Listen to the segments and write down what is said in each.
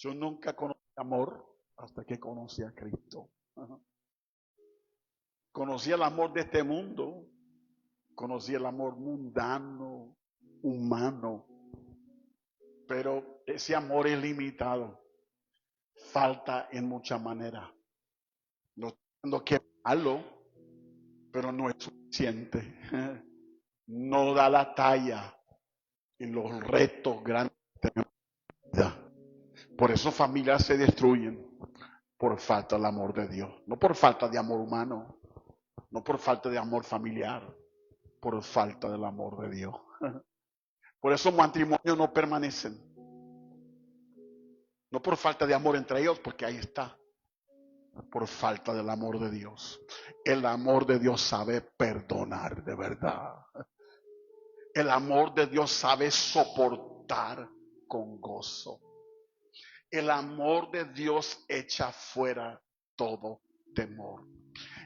Yo nunca conocí amor hasta que conocí a Cristo. Conocí el amor de este mundo, conocí el amor mundano, humano, pero ese amor es limitado, falta en muchas maneras. No estoy diciendo que es malo, pero no es suficiente. No da la talla en los retos grandes de la vida. Por eso familias se destruyen por falta del amor de Dios, no por falta de amor humano, no por falta de amor familiar, por falta del amor de Dios. Por eso matrimonios no permanecen, no por falta de amor entre ellos, porque ahí está, por falta del amor de Dios. El amor de Dios sabe perdonar de verdad. El amor de Dios sabe soportar con gozo. El amor de Dios echa fuera todo temor.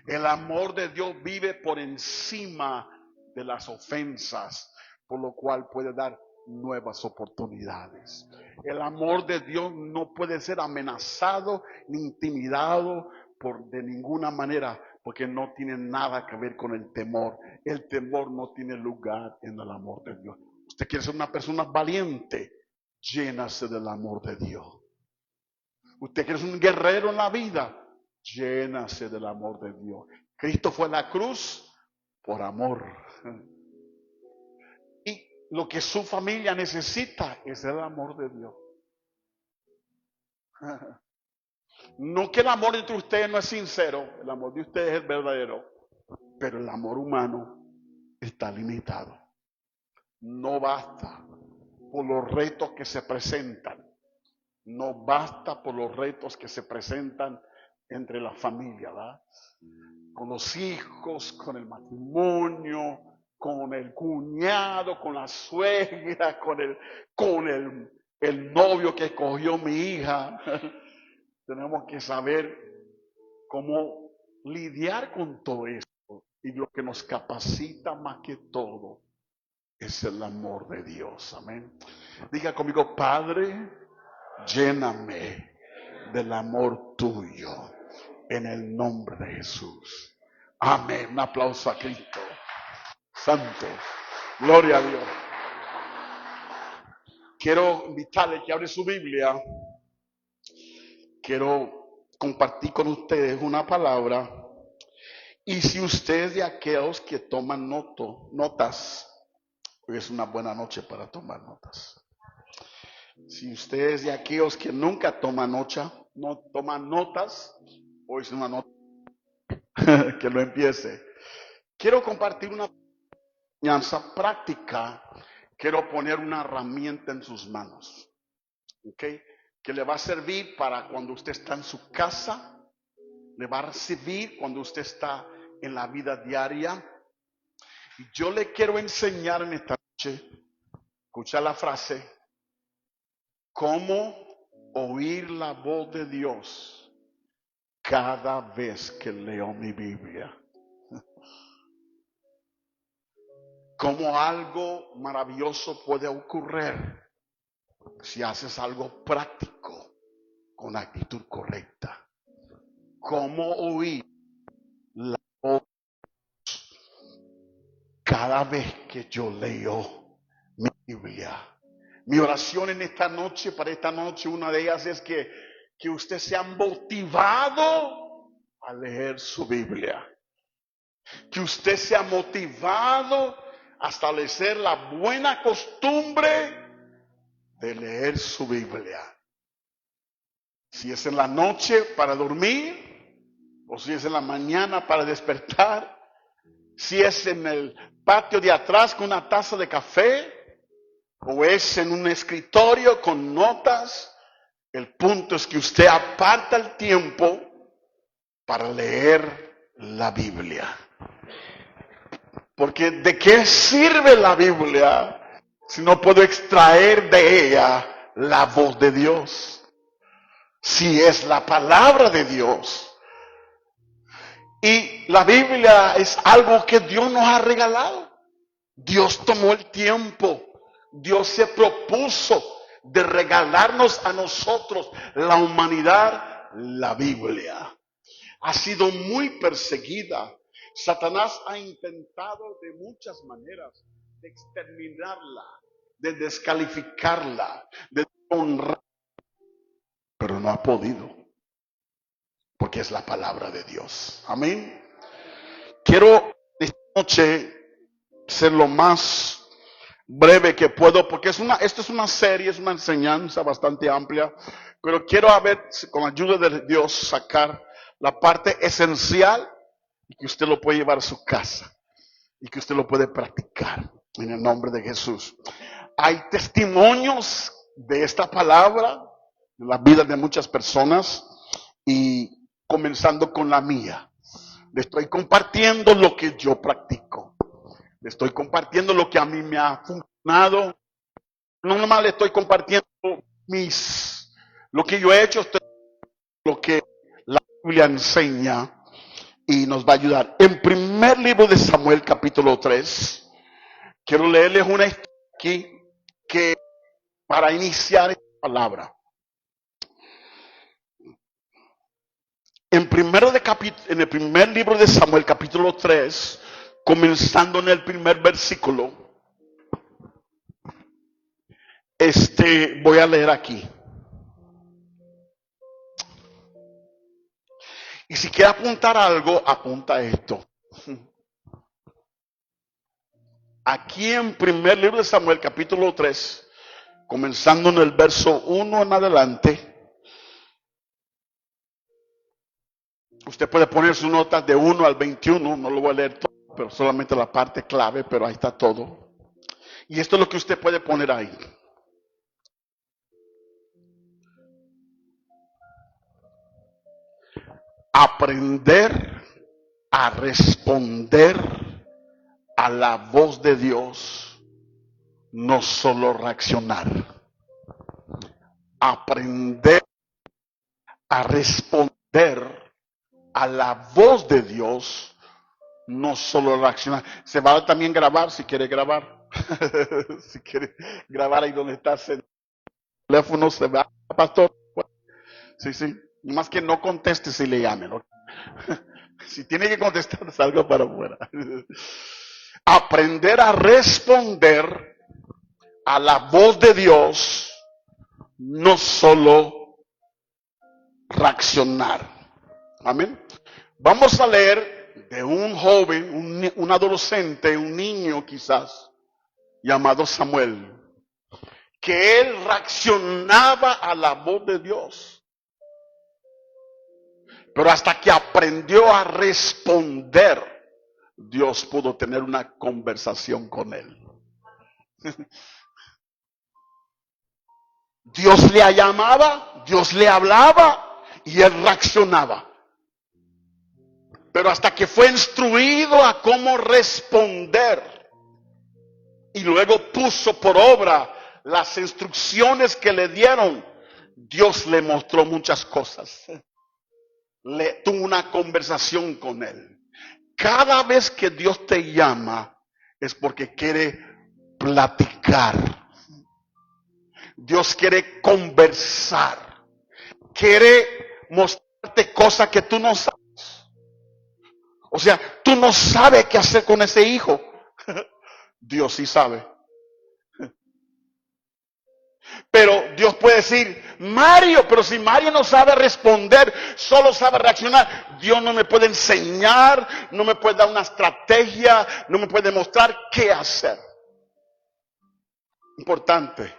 El amor de Dios vive por encima de las ofensas, por lo cual puede dar nuevas oportunidades. El amor de Dios no puede ser amenazado ni intimidado de ninguna manera, porque no tiene nada que ver con el temor. El temor no tiene lugar en el amor de Dios. Usted quiere ser una persona valiente, llénase del amor de Dios. Usted quiere ser un guerrero en la vida, llénase del amor de Dios. Cristo fue a la cruz por amor. Y lo que su familia necesita es el amor de Dios. No que el amor entre ustedes no es sincero, el amor de ustedes es verdadero, pero el amor humano está limitado. No basta por los retos que se presentan. No basta por los retos que se presentan entre la familia, ¿verdad? Con los hijos, con el matrimonio, con el cuñado, con la suegra, con el novio que escogió mi hija. Tenemos que saber cómo lidiar con todo esto. Y lo que nos capacita más que todo es el amor de Dios. Amén. Diga conmigo, Padre, lléname del amor tuyo en el nombre de Jesús. Amén. Un aplauso a Cristo. Santo. Gloria a Dios. Quiero invitarle que abre su Biblia. Quiero compartir con ustedes una palabra. Y si usted es de aquellos que toman notas, hoy es una buena noche para tomar notas. Si usted es de aquellos que nunca toman notas, hoy es una nota que lo empiece. Quiero compartir una enseñanza práctica. Quiero poner una herramienta en sus manos, ¿okay? Que le va a servir para cuando usted está en su casa, le va a servir cuando usted está en la vida diaria. Y yo le quiero enseñar en esta noche, escucha la frase, cómo oír la voz de Dios cada vez que leo mi Biblia. Cómo algo maravilloso puede ocurrir si haces algo práctico con actitud correcta. Cómo oír la voz cada vez que yo leo mi Biblia. Mi oración en esta noche, para esta noche, una de ellas es que usted sea motivado a leer su Biblia. Que usted sea motivado a establecer la buena costumbre de leer su Biblia. Si es en la noche para dormir, o si es en la mañana para despertar, si es en el patio de atrás con una taza de café, o es en un escritorio con notas, el punto es que usted aparta el tiempo para leer la Biblia. Porque ¿de qué sirve la Biblia si no puedo extraer de ella la voz de Dios? Si es la palabra de Dios. Y la Biblia es algo que Dios nos ha regalado. Dios tomó el tiempo. Dios se propuso de regalarnos a nosotros, la humanidad, la Biblia. Ha sido muy perseguida. Satanás ha intentado de muchas maneras de exterminarla, de descalificarla, de honrar, pero no ha podido, porque es la palabra de Dios. Amén. Quiero esta noche ser lo más breve que puedo, porque esto es una serie, es una enseñanza bastante amplia, pero quiero con la ayuda de Dios sacar la parte esencial y que usted lo puede llevar a su casa y que usted lo puede practicar en el nombre de Jesús. Hay testimonios de esta palabra en la vida de muchas personas y comenzando con la mía. Le estoy compartiendo lo que yo practico. Le estoy compartiendo lo que a mí me ha funcionado. No nomás le estoy compartiendo lo que yo he hecho, lo que la Biblia enseña y nos va a ayudar. En primer libro de Samuel, capítulo 3, quiero leerles una historia aquí que para iniciar esta palabra. En el primer libro de Samuel, capítulo 3, comenzando en el primer versículo, voy a leer aquí. Y si quiere apuntar algo, apunta esto. Aquí en primer libro de Samuel, capítulo 3, comenzando en el verso 1 en adelante, usted puede poner sus notas de 1 al 21, no lo voy a leer todo, pero solamente la parte clave, pero ahí está todo. Y esto es lo que usted puede poner ahí. Aprender a responder a la voz de Dios, no solo reaccionar. Aprender a responder a la voz de Dios, no solo reaccionar. Se va a también grabar si quiere grabar. Si quiere grabar ahí donde está el teléfono, se va, pastor. Sí. Más que no conteste si le llamen, ¿no? Si tiene que contestar, salga para afuera. Aprender a responder a la voz de Dios, no solo reaccionar. Amén. Vamos a leer de un joven, un adolescente, un niño quizás, llamado Samuel, que él reaccionaba a la voz de Dios. Pero hasta que aprendió a responder, Dios pudo tener una conversación con él. Dios le llamaba, Dios le hablaba y él reaccionaba. Pero hasta que fue instruido a cómo responder y luego puso por obra las instrucciones que le dieron, Dios le mostró muchas cosas. Tuvo una conversación con él. Cada vez que Dios te llama es porque quiere platicar. Dios quiere conversar. Quiere mostrarte cosas que tú no sabes. O sea, tú no sabes qué hacer con ese hijo. Dios sí sabe. Pero Dios puede decir, Mario, pero si Mario no sabe responder, solo sabe reaccionar, Dios no me puede enseñar, no me puede dar una estrategia, no me puede mostrar qué hacer. Importante.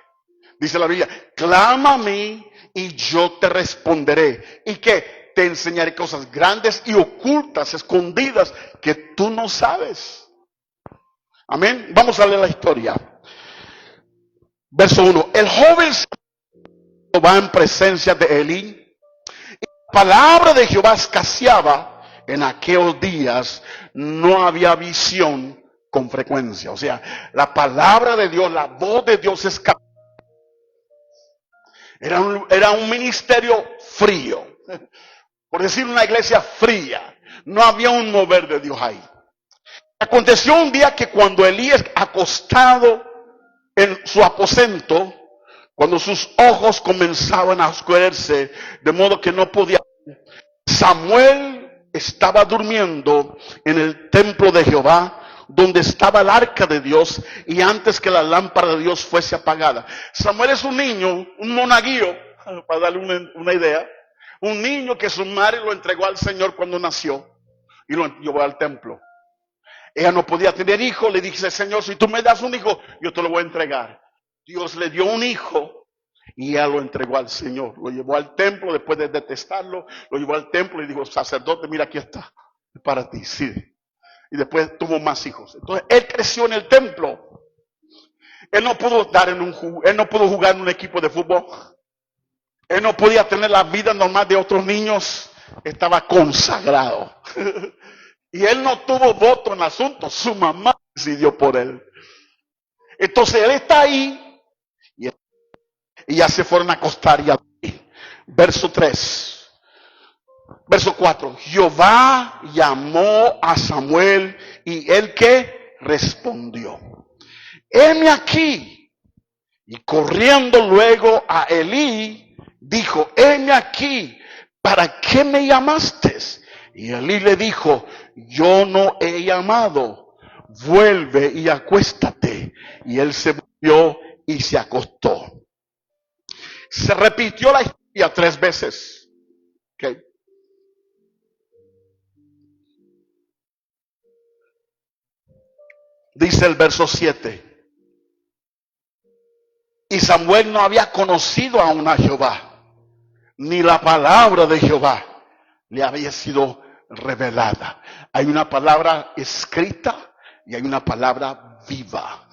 Dice la Biblia, clama a mí y yo te responderé. ¿Y qué? Te enseñaré cosas grandes y ocultas, escondidas, que tú no sabes. Amén. Vamos a leer la historia. Verso 1. El joven va en presencia de Elí. Y la palabra de Jehová escaseaba en aquellos días. No había visión con frecuencia. O sea, la palabra de Dios, la voz de Dios escaseaba. Era un ministerio frío. Por decir una iglesia fría. No había un mover de Dios ahí. Aconteció un día que cuando Elías acostado en su aposento, Cuando sus ojos comenzaban a oscurecerse, de modo que no podía. Samuel estaba durmiendo en el templo de Jehová, donde estaba el arca de Dios, y antes que la lámpara de Dios fuese apagada. Samuel es un niño, un monaguillo, para darle una idea, un niño que su madre lo entregó al Señor cuando nació y lo llevó al templo. Ella no podía tener hijo, le dice: Señor, si tú me das un hijo, yo te lo voy a entregar. Dios le dio un hijo y ella lo entregó al Señor. Lo llevó al templo después de detestarlo, lo llevó al templo y dijo: sacerdote, mira, aquí está, para ti, sí. Y después tuvo más hijos. Entonces él creció en el templo. Él no pudo él no pudo jugar en un equipo de fútbol. Él no podía tener la vida normal de otros niños. Estaba consagrado. Y él no tuvo voto en el asunto. Su mamá decidió por él. Entonces él está ahí. Y ya se fueron a acostar. Verso 3. Verso 4. Jehová llamó a Samuel. Y él que respondió: heme aquí. Y corriendo luego a Elí, dijo: heme aquí, ¿para qué me llamaste? Y Elí le dijo: yo no he llamado, vuelve y acuéstate. Y él se volvió y se acostó. Se repitió la historia 3 veces. Okay. Dice el verso 7. Y Samuel no había conocido aún a Jehová, ni la palabra de Jehová le había sido revelada. Hay una palabra escrita y hay una palabra viva.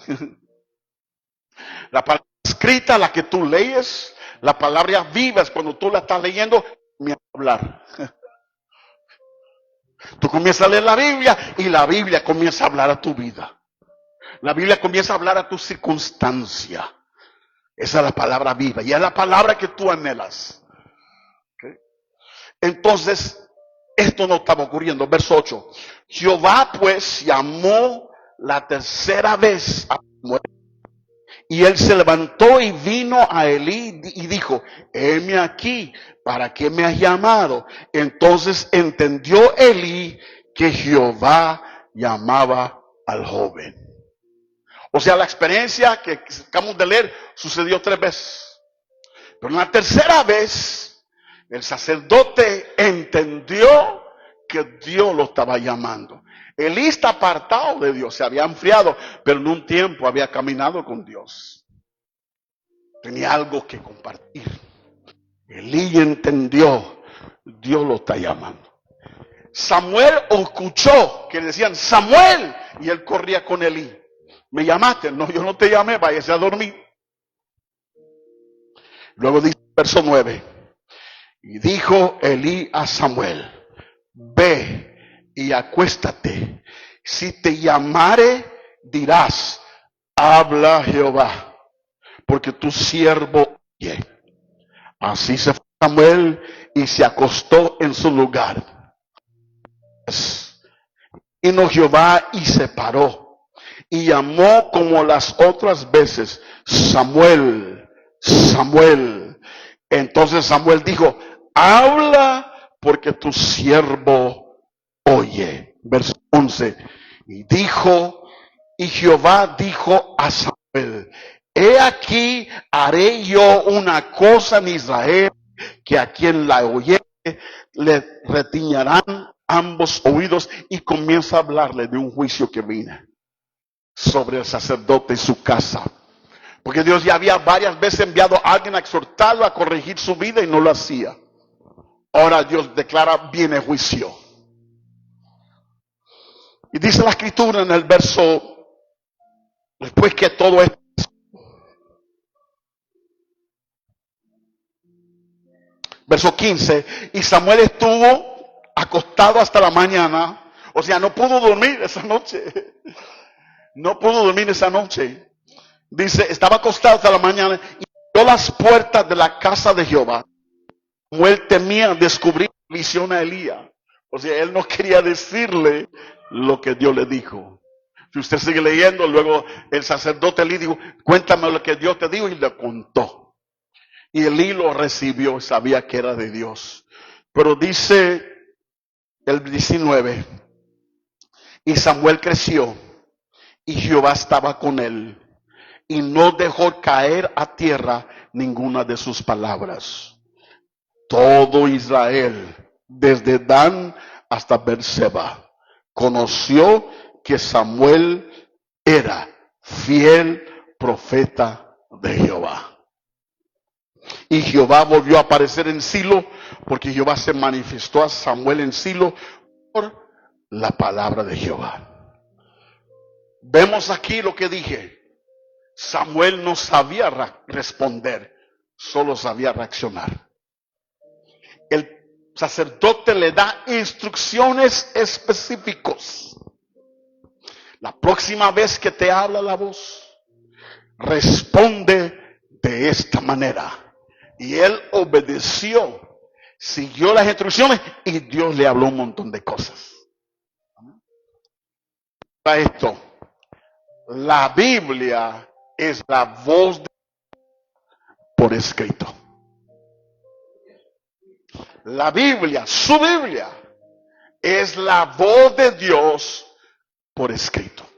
La palabra escrita, la que tú lees, la palabra viva es cuando tú la estás leyendo, comienza a hablar. Tú comienzas a leer la Biblia y la Biblia comienza a hablar a tu vida. La Biblia comienza a hablar a tu circunstancia. Esa es la palabra viva y es la palabra que tú anhelas. ¿Okay? Entonces, esto no estaba ocurriendo. Verso 8. Jehová pues llamó la tercera vez a Samuel. Y él se levantó y vino a Elí y dijo: heme aquí, ¿para qué me has llamado? Entonces entendió Elí que Jehová llamaba al joven. O sea, la experiencia que acabamos de leer sucedió 3 veces. Pero en la tercera vez, el sacerdote entendió que Dios lo estaba llamando. Elí está apartado de Dios, se había enfriado, pero en un tiempo había caminado con Dios. Tenía algo que compartir. Elí entendió, Dios lo está llamando. Samuel escuchó que le decían: Samuel, y él corría con Elí. ¿Me llamaste? No, yo no te llamé, váyase a dormir. Luego dice verso 9. Y dijo Elí a Samuel: ve y acuéstate. Si te llamare, dirás: habla Jehová, porque tu siervo oye. Así se fue Samuel y se acostó en su lugar. Vino Jehová y se paró. Y llamó como las otras veces: Samuel, Samuel. Entonces Samuel dijo: habla, porque tu siervo oye. Verso 11. Y Jehová dijo a Samuel: he aquí, haré yo una cosa en Israel, que a quien la oyere le retiñarán ambos oídos. Y comienza a hablarle de un juicio que viene sobre el sacerdote y su casa. Porque Dios ya había varias veces enviado a alguien a exhortarlo, a corregir su vida, y no lo hacía. Ahora Dios declara: viene juicio. Y dice la escritura en el verso, después que todo esto, verso 15, y Samuel estuvo acostado hasta la mañana. O sea, no pudo dormir esa noche. No pudo dormir esa noche. Dice, estaba acostado hasta la mañana y abrió las puertas de la casa de Jehová. Samuel temía descubrir visión a Elías. O sea, él no quería decirle lo que Dios le dijo. Si usted sigue leyendo, luego el sacerdote le dijo: cuéntame lo que Dios te dijo, y le contó. Y Elí lo recibió, sabía que era de Dios. Pero dice el 19, y Samuel creció, y Jehová estaba con él, y no dejó caer a tierra ninguna de sus palabras. Todo Israel, desde Dan hasta Beerseba, conoció que Samuel era fiel profeta de Jehová. Y Jehová volvió a aparecer en Silo, porque Jehová se manifestó a Samuel en Silo por la palabra de Jehová. Vemos aquí lo que dije. Samuel no sabía responder, solo sabía reaccionar. El sacerdote le da instrucciones específicas. La próxima vez que te habla la voz, responde de esta manera. Y él obedeció, siguió las instrucciones y Dios le habló un montón de cosas. Para esto, la Biblia es la voz de por escrito. La Biblia, su Biblia, es la voz de Dios por escrito.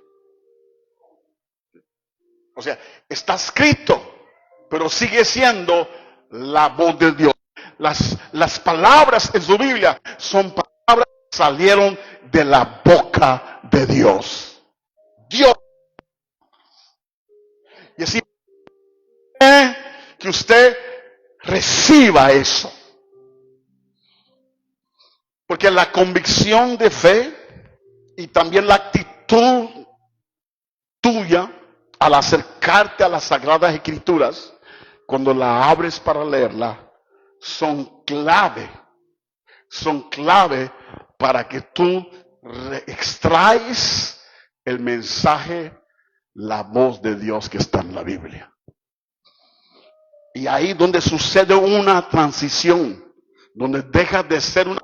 O sea, está escrito, pero sigue siendo la voz de Dios. Las palabras en su Biblia son palabras que salieron de la boca de Dios. Dios. Y así que usted reciba eso. Porque la convicción de fe y también la actitud tuya al acercarte a las Sagradas Escrituras, cuando la abres para leerla, son clave para que tú extraes el mensaje, la voz de Dios que está en la Biblia. Y ahí donde sucede una transición, donde deja de ser una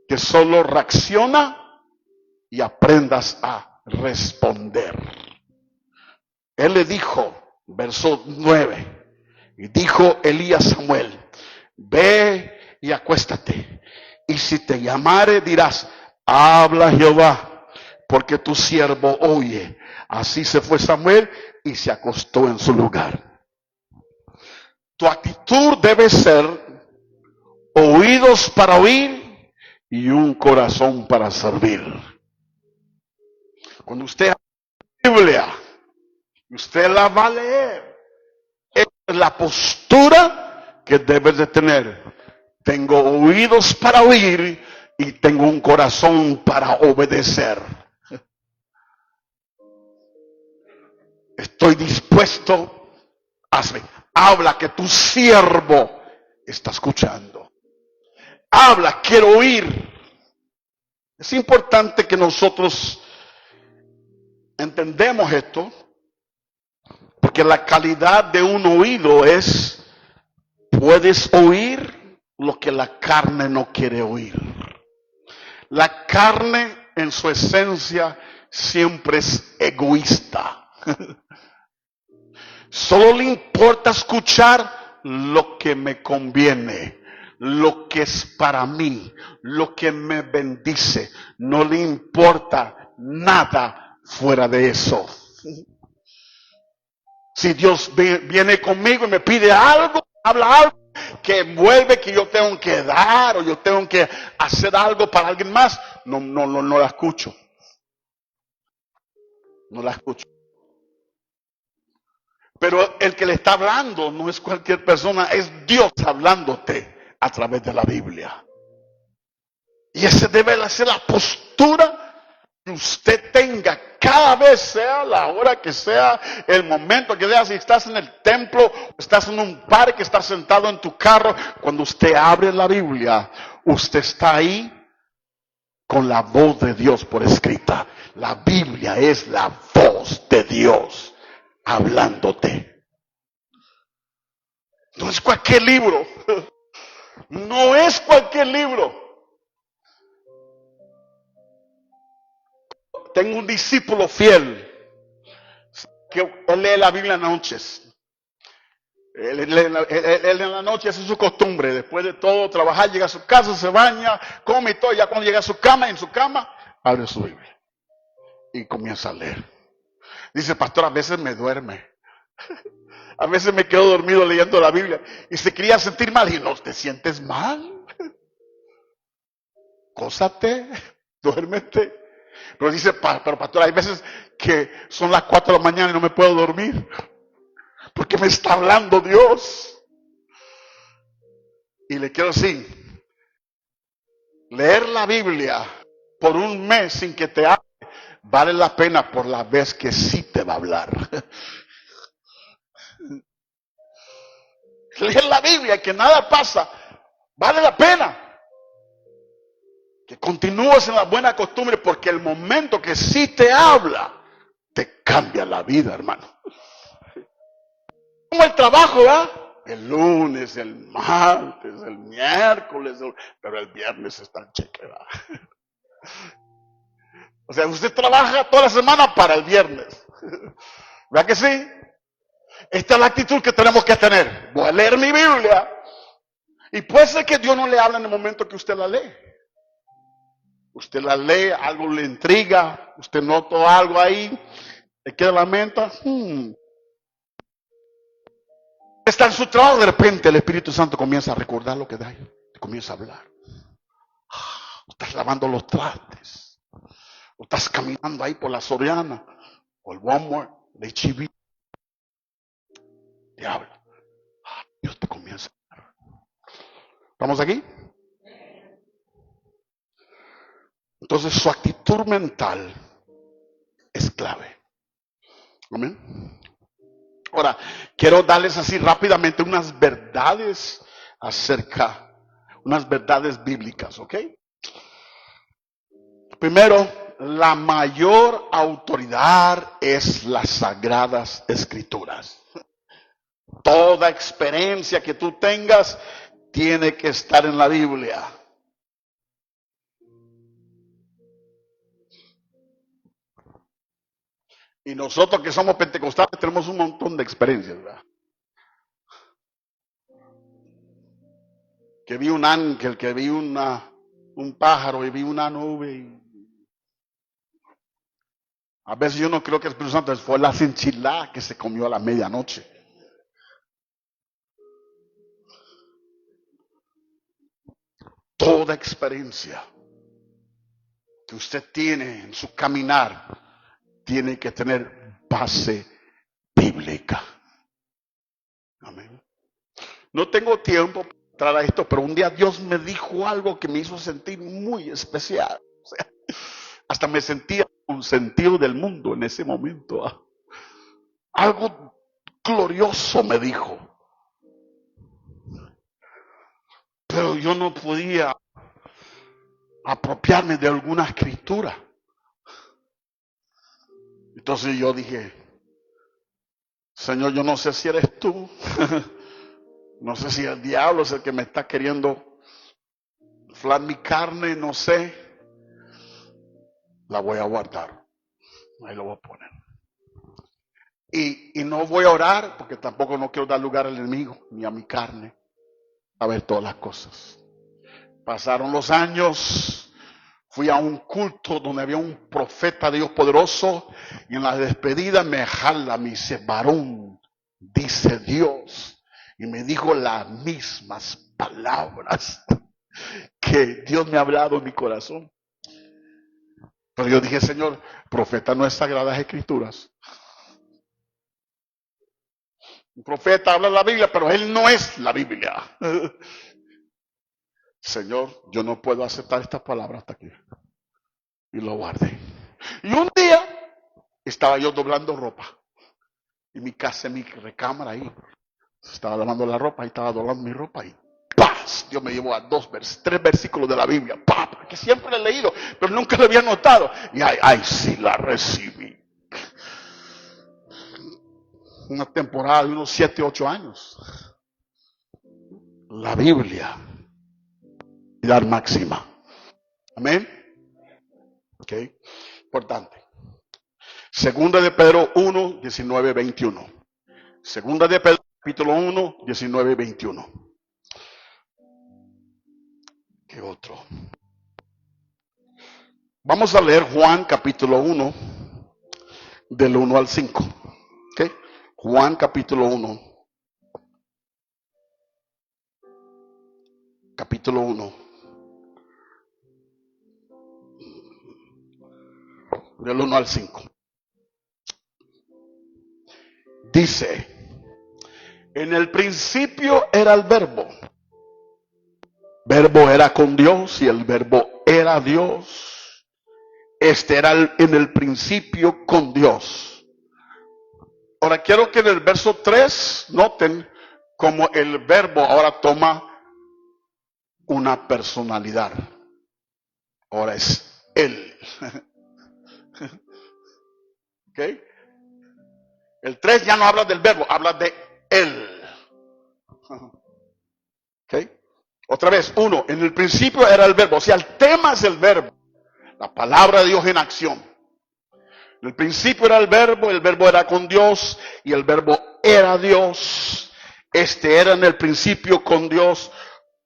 que solo reacciona y aprendas a responder. Él le dijo, verso 9, y dijo Elías a Samuel, ve y acuéstate, y si te llamare dirás, habla Jehová, porque tu siervo oye. Así se fue Samuel y se acostó en su lugar. Tu actitud debe ser oídos para oír y un corazón para servir. Cuando usted habla la Biblia, usted la va a leer. Es la postura que debes de tener. Tengo oídos para oír y tengo un corazón para obedecer. Estoy dispuesto a hacer. Habla, que tu siervo está escuchando. Habla, quiero oír. Es importante que nosotros entendemos esto, porque la calidad de un oído es, puedes oír lo que la carne no quiere oír. La carne en su esencia siempre es egoísta. Solo le importa escuchar lo que me conviene, lo que es para mí, lo que me bendice. No le importa nada fuera de eso. Si Dios viene conmigo y me pide algo, habla algo que envuelve que yo tengo que dar o yo tengo que hacer algo para alguien más, no la escucho. No la escucho. Pero el que le está hablando no es cualquier persona, es Dios hablándote a través de la Biblia. Y esa debe ser la postura que usted tenga cada vez, sea la hora que sea, el momento que sea, si estás en el templo, estás en un parque, estás sentado en tu carro, cuando usted abre la Biblia, usted está ahí con la voz de Dios por escrita. La Biblia es la voz de Dios hablándote. No es cualquier libro. No es cualquier libro. Tengo un discípulo fiel que él lee la Biblia en noches. Él en la noche hace su costumbre, después de todo trabajar, llega a su casa, se baña, come y todo, ya cuando llega a su cama, en su cama, abre su Biblia y comienza a leer. Dice, pastor, a veces me duerme. A veces me quedo dormido leyendo la Biblia y se quería sentir mal. Y no, ¿te sientes mal? Cósate, duérmete. Pero dice, pero pastor, hay veces que son las 4 de la mañana y no me puedo dormir. Porque me está hablando Dios. Y le quiero decir, leer la Biblia por un mes sin que te hable, vale la pena por la vez que sí te va a hablar. Leer la Biblia y que nada pasa, vale la pena. Que continúes en la buena costumbre, porque el momento que sí te habla, te cambia la vida, hermano. Como el trabajo, ¿verdad? El lunes, el martes, el miércoles, pero el viernes está el cheque, ¿verdad? O sea, usted trabaja toda la semana para el viernes. ¿Verdad que sí? Esta es la actitud que tenemos que tener. Voy a leer mi Biblia. Y puede ser que Dios no le hable en el momento que usted la lee. Usted la lee, algo le intriga, usted notó algo ahí, le queda la mente. Está en su trabajo, de repente el Espíritu Santo comienza a recordar lo que da, comienza a hablar. Estás lavando los trastes, o estás caminando ahí por la Soriana, o el Walmart, de H-E-B. Te habla. Dios te comienza a hablar. ¿Estamos aquí? Entonces su actitud mental es clave. Amén. Ahora, quiero darles así rápidamente unas verdades unas verdades bíblicas, ¿ok? Primero, la mayor autoridad es las Sagradas Escrituras. Toda experiencia que tú tengas tiene que estar en la Biblia. Y nosotros que somos pentecostales tenemos un montón de experiencias, ¿verdad? Que vi un ángel, que vi un pájaro y vi una nube. A veces yo no creo que el Espíritu Santo fue la enchiladas que se comió a la medianoche. Toda experiencia que usted tiene en su caminar tiene que tener base bíblica. Amén. No tengo tiempo para entrar a esto, pero un día Dios me dijo algo que me hizo sentir muy especial. O sea, hasta me sentía consentido del mundo en ese momento. Algo glorioso me dijo. Pero yo no podía apropiarme de alguna escritura. Entonces yo dije, Señor, yo no sé si eres tú. No sé si el diablo es el que me está queriendo inflar mi carne, no sé. La voy a guardar. Ahí lo voy a poner. Y no voy a orar porque tampoco no quiero dar lugar al enemigo ni a mi carne a ver todas las cosas. Pasaron los años, fui a un culto donde había un profeta de Dios poderoso y en la despedida me jala, me dice, varón, dice Dios, y me dijo las mismas palabras que Dios me ha hablado en mi corazón. Pero yo dije, Señor, profeta no es Sagradas Escrituras. Un profeta habla la Biblia, pero él no es la Biblia. Señor, yo no puedo aceptar estas palabras hasta aquí. Y lo guardé. Y un día estaba yo doblando ropa. Y mi casa, mi recámara ahí. Estaba lavando la ropa y estaba doblando mi ropa y ¡paz! Dios me llevó a 3 versículos de la Biblia. ¡Pah! Que siempre lo he leído, pero nunca lo había notado. Y ay, sí la recibí. Una temporada de unos 7, 8 años. La Biblia. Prioridad máxima. Amén. Ok. Importante. Segunda de Pedro 1, 19, 21. Segunda de Pedro Capítulo 1, 19 y 21. ¿Qué otro? Vamos a leer Juan capítulo 1, del 1 al 5. ¿Okay? Juan capítulo 1. Capítulo 1. Del 1 al 5. Dice, en el principio era el verbo. Verbo era con Dios y el verbo era Dios. Este era en el principio con Dios. Ahora quiero que en el verso 3 noten cómo el verbo ahora toma una personalidad. Ahora es él. ¿Okay? El 3 ya no habla del verbo, habla de él. ¿Okay? Otra vez, 1, en el principio era el verbo, o sea, el tema es el verbo, la palabra de Dios en acción. En el principio era el verbo era con Dios y el verbo era Dios. Este era en el principio con Dios.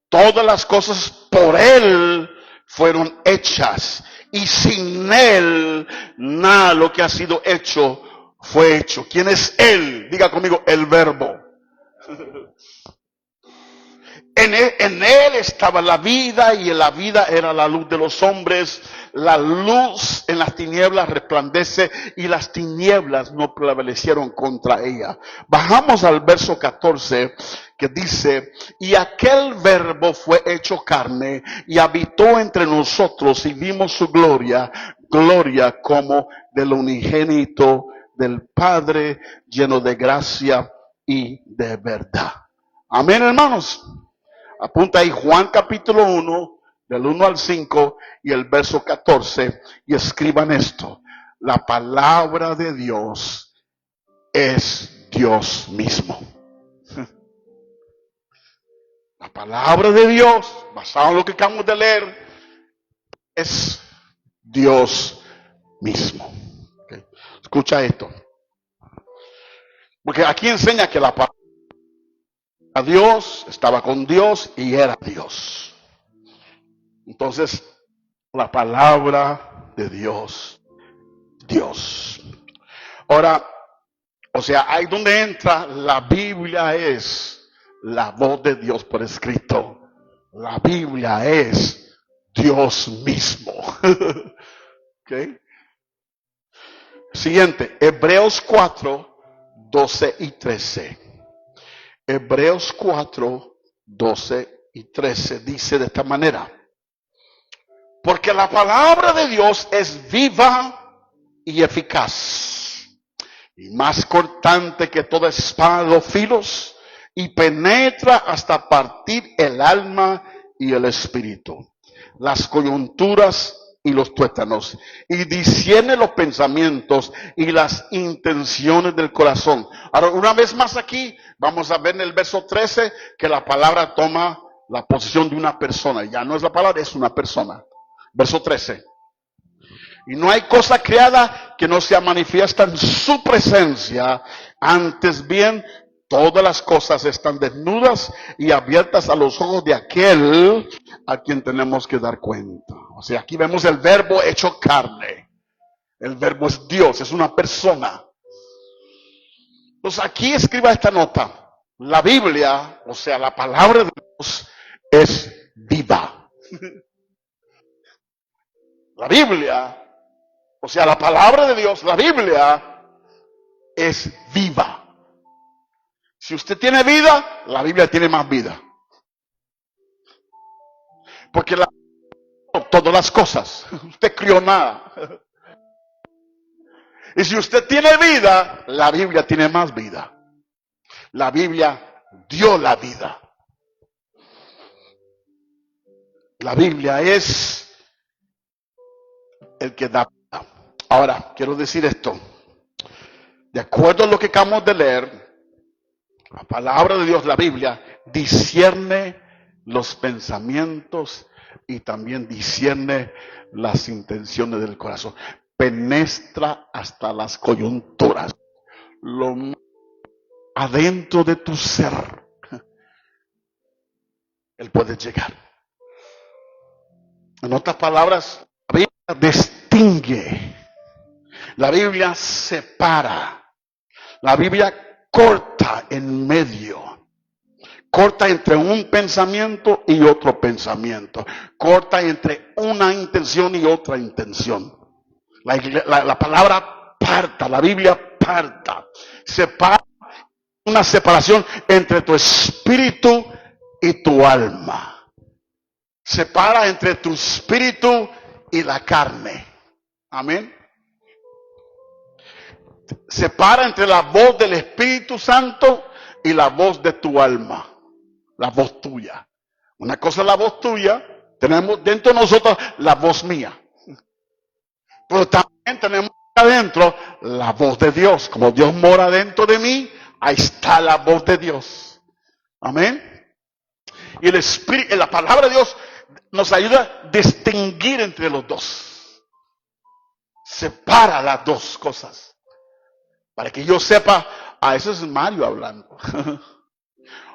Todas las cosas por él fueron hechas y sin él nada lo que ha sido hecho fue hecho. ¿Quién es él? Diga conmigo, el verbo. En él estaba la vida y en la vida era la luz de los hombres. La luz en las tinieblas resplandece y las tinieblas no prevalecieron contra ella. Bajamos al verso 14 que dice, y aquel verbo fue hecho carne y habitó entre nosotros y vimos su gloria, gloria como del unigénito del Padre, lleno de gracia y de verdad. Amén, hermanos. Apunta ahí Juan capítulo 1, del 1 al 5 y el verso 14 y escriban esto. La palabra de Dios es Dios mismo. La palabra de Dios, basado en lo que acabamos de leer, es Dios mismo. Okay. Escucha esto. Porque aquí enseña que la palabra de Dios estaba con Dios y era Dios. Entonces, la palabra de Dios, Dios. Ahora, o sea, ahí donde entra la Biblia es la voz de Dios por escrito. La Biblia es Dios mismo. ¿Okay? Siguiente, Hebreos 4, 12 y 13. Hebreos 4, 12 y 13 dice de esta manera. Porque la palabra de Dios es viva y eficaz, y más cortante que toda espada de dos filos, y penetra hasta partir el alma y el espíritu, las coyunturas y los tuétanos, y discierne los pensamientos y las intenciones del corazón. Ahora, una vez más aquí, vamos a ver en el verso 13 que la palabra toma la posición de una persona. Ya no es la palabra, es una persona. Verso 13. Y no hay cosa creada que no sea manifiesta en su presencia. Antes bien, todas las cosas están desnudas y abiertas a los ojos de aquel a quien tenemos que dar cuenta. O sea, aquí vemos el verbo hecho carne. El verbo es Dios, es una persona. Entonces aquí escriba esta nota. La Biblia, o sea, la palabra de Dios es viva. La Biblia, o sea, la palabra de Dios, la Biblia, es viva. Si usted tiene vida, la Biblia tiene más vida. Porque todas las cosas, usted crió nada. Y si usted tiene vida, la Biblia tiene más vida. La Biblia dio la vida. La Biblia es el que da vida. Ahora, quiero decir esto. De acuerdo a lo que acabamos de leer, la palabra de Dios, la Biblia, discierne los pensamientos y también discierne las intenciones del corazón. Penetra hasta las coyunturas. Lo más adentro de tu ser, Él puede llegar. En otras palabras, la Biblia distingue, la Biblia separa, la Biblia corta en medio, corta entre un pensamiento y otro pensamiento, corta entre una intención y otra intención. La palabra parta, la Biblia parta, separa, una separación entre tu espíritu y tu alma. Separa entre tu espíritu y la carne. Amén. Separa entre la voz del Espíritu Santo y la voz de tu alma. La voz tuya. Una cosa es la voz tuya. Tenemos dentro de nosotros la voz mía. Pero también tenemos adentro la voz de Dios. Como Dios mora dentro de mí, ahí está la voz de Dios. Amén. Y el Espíritu, la palabra de Dios nos ayuda a distinguir entre los dos. Separa las dos cosas. Para que yo sepa, eso es Mario hablando.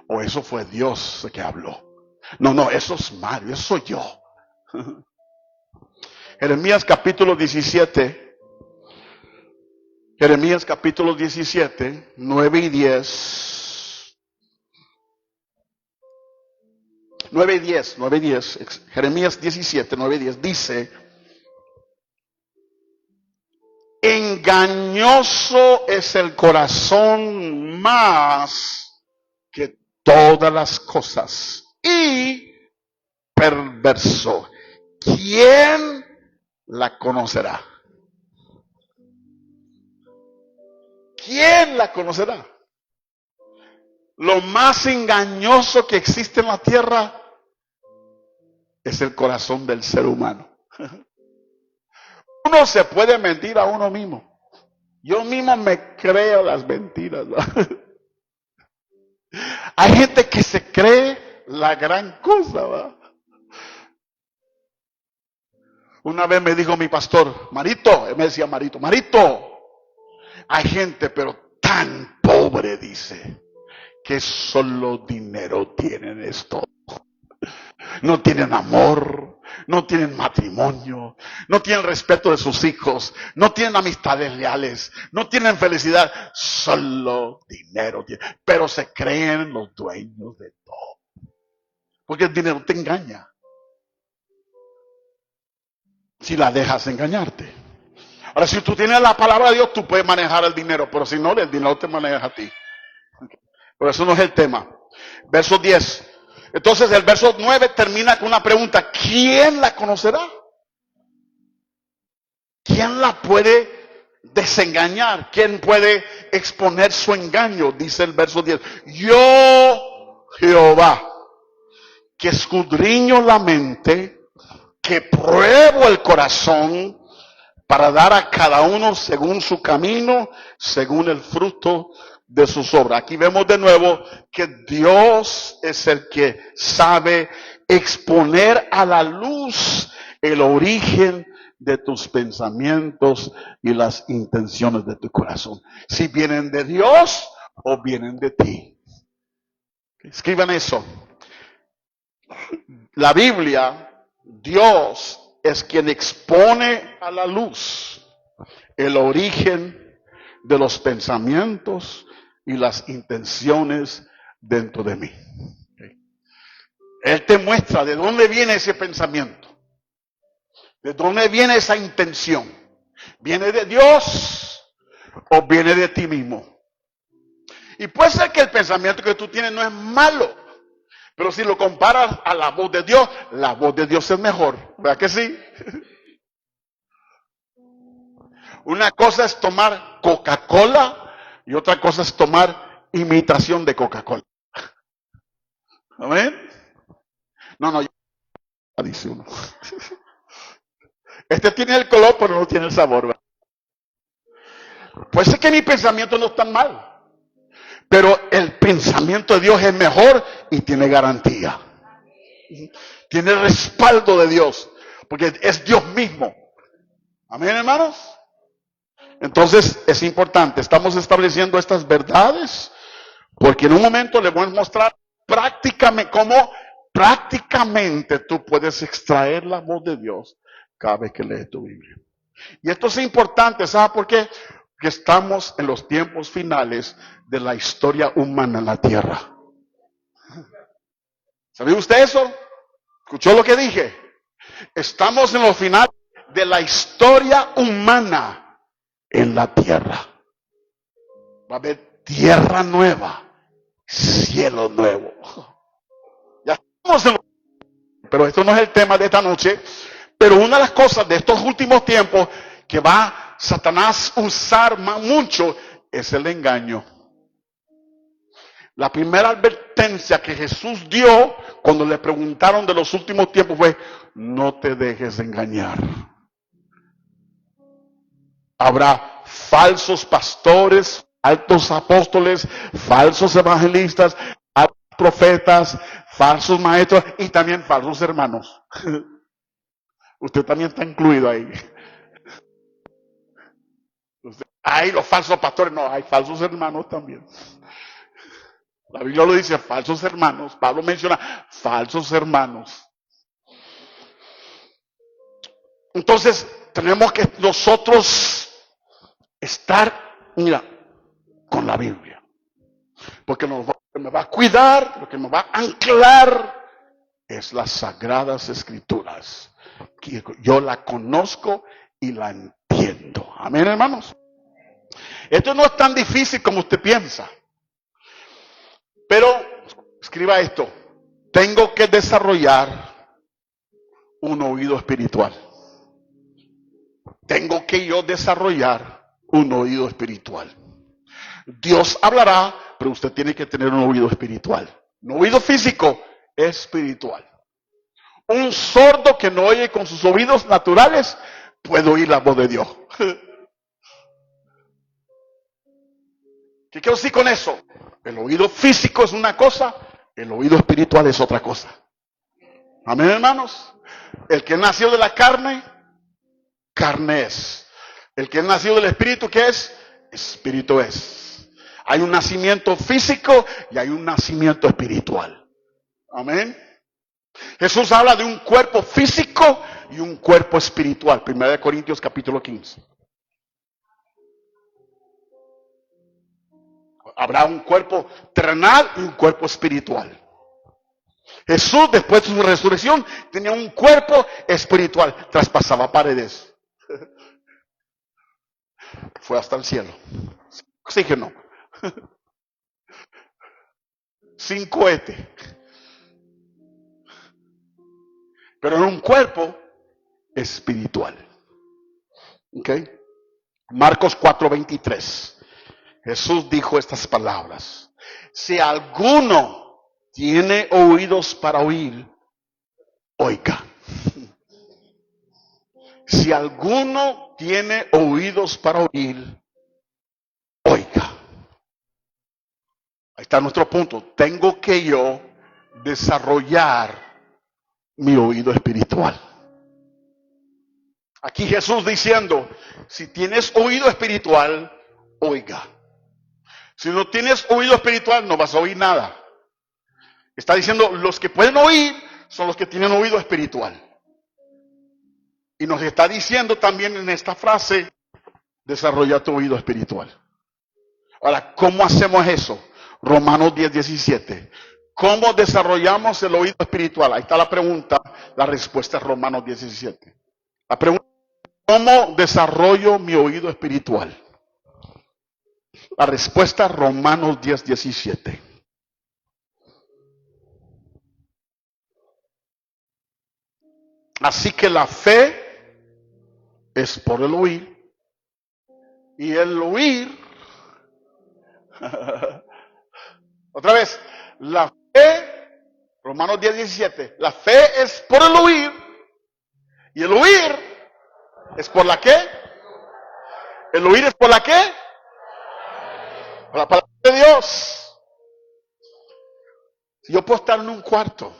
O eso fue Dios que habló. No, eso es Mario, eso soy yo. Jeremías capítulo 17. Jeremías capítulo 17, 9 y 10. 9 y 10. Jeremías 17, 9 y 10 dice: engañoso es el corazón más que todas las cosas y perverso. ¿Quién la conocerá? ¿Quién la conocerá? Lo más engañoso que existe en la tierra es el corazón del ser humano. Uno se puede mentir a uno mismo. Yo mismo me creo las mentiras, ¿no? Hay gente que se cree la gran cosa, ¿va? Una vez me dijo mi pastor, Marito, él me decía Marito, hay gente pero tan pobre, dice, que solo dinero tienen esto. No tienen amor, no tienen matrimonio, no tienen respeto de sus hijos, no tienen amistades leales, no tienen felicidad, solo dinero tienen. Pero se creen los dueños de todo. Porque el dinero te engaña. Si la dejas engañarte. Ahora, si tú tienes la palabra de Dios, tú puedes manejar el dinero, pero si no, el dinero te maneja a ti. Pero eso no es el tema. Verso 10. Entonces el verso 9 termina con una pregunta: ¿quién la conocerá? ¿Quién la puede desengañar? ¿Quién puede exponer su engaño? Dice el verso 10. Yo, Jehová, que escudriño la mente, que pruebo el corazón, para dar a cada uno según su camino, según el fruto de sus obras. Aquí vemos de nuevo que Dios es el que sabe exponer a la luz el origen de tus pensamientos y las intenciones de tu corazón. Si vienen de Dios o vienen de ti. Escriban eso. La Biblia, Dios es quien expone a la luz el origen de los pensamientos y las intenciones dentro de mí. Él te muestra de dónde viene ese pensamiento, de dónde viene esa intención. ¿Viene de Dios o viene de ti mismo? Y puede ser que el pensamiento que tú tienes no es malo, pero si lo comparas a la voz de Dios es mejor. ¿Verdad que sí? Una cosa es tomar Coca-Cola y otra cosa es tomar imitación de Coca-Cola. ¿Amén? No, dice uno. Este tiene el color, pero no tiene el sabor, ¿verdad? Puede ser que mi pensamiento no es tan mal, pero el pensamiento de Dios es mejor y tiene garantía. Tiene el respaldo de Dios, porque es Dios mismo. Amén, hermanos. Entonces es importante, estamos estableciendo estas verdades Porque en un momento le voy a mostrar prácticamente cómo prácticamente tú puedes extraer la voz de Dios cada vez que lees tu Biblia. Y esto es importante, ¿sabe por qué? Porque estamos en los tiempos finales de la historia humana en la tierra. ¿Sabía usted eso? ¿Escuchó lo que dije? Estamos en los finales de la historia humana en la tierra. Va a haber tierra nueva, cielo nuevo. Ya estamos en los... Pero esto no es el tema de esta noche. Pero una de las cosas de estos últimos tiempos que va Satanás a usar mucho es el engaño. La primera advertencia que Jesús dio cuando le preguntaron de los últimos tiempos fue: no te dejes engañar. Habrá falsos pastores, falsos apóstoles, falsos evangelistas, falsos profetas, falsos maestros y también falsos hermanos. Usted también está incluido ahí. Hay los falsos pastores, no, hay falsos hermanos también. La Biblia lo dice, falsos hermanos. Pablo menciona falsos hermanos. Entonces, tenemos que nosotros estar, mira, con la Biblia. Porque lo que me va a cuidar, lo que me va a anclar, es las Sagradas Escrituras. Que yo la conozco y la entiendo. Amén, hermanos. Esto no es tan difícil como usted piensa. Pero, escriba esto. Tengo que desarrollar un oído espiritual. Tengo que yo desarrollar un oído espiritual. Dios hablará, pero usted tiene que tener un oído espiritual. No oído físico, espiritual. Un sordo que no oye con sus oídos naturales puede oír la voz de Dios. ¿Qué quiero decir con eso? El oído físico es una cosa, el oído espiritual es otra cosa. Amén, hermanos. El que nació de la carne, carne es. El que es nacido del espíritu, ¿qué es? Espíritu es. Hay un nacimiento físico y hay un nacimiento espiritual. Amén. Jesús habla de un cuerpo físico y un cuerpo espiritual. 1 Corintios capítulo 15. Habrá un cuerpo terrenal y un cuerpo espiritual. Jesús, después de su resurrección, tenía un cuerpo espiritual. Traspasaba paredes. Fue hasta el cielo. Oxígeno. Sin cohete. Pero en un cuerpo espiritual. ¿Ok? Marcos 4:23. Jesús dijo estas palabras: si alguno tiene oídos para oír, oiga. Si alguno tiene oídos para oír, oiga. Ahí está nuestro punto. Tengo que yo desarrollar mi oído espiritual. Aquí Jesús diciendo, si tienes oído espiritual, oiga. Si no tienes oído espiritual, no vas a oír nada. Está diciendo, los que pueden oír son los que tienen oído espiritual. Y nos está diciendo también en esta frase, desarrolla tu oído espiritual. Ahora, ¿cómo hacemos eso? Romanos 10:17. ¿Cómo desarrollamos el oído espiritual? Ahí está la pregunta, la respuesta es Romanos 10:17. La pregunta, ¿cómo desarrollo mi oído espiritual? La respuesta es Romanos 10:17. Así que la fe es por el oír, y el oír, otra vez, la fe, Romanos 10:17, la fe es por el oír, y el oír es por la qué, el oír es por la qué, por la palabra de Dios. Si yo puedo estar en un cuarto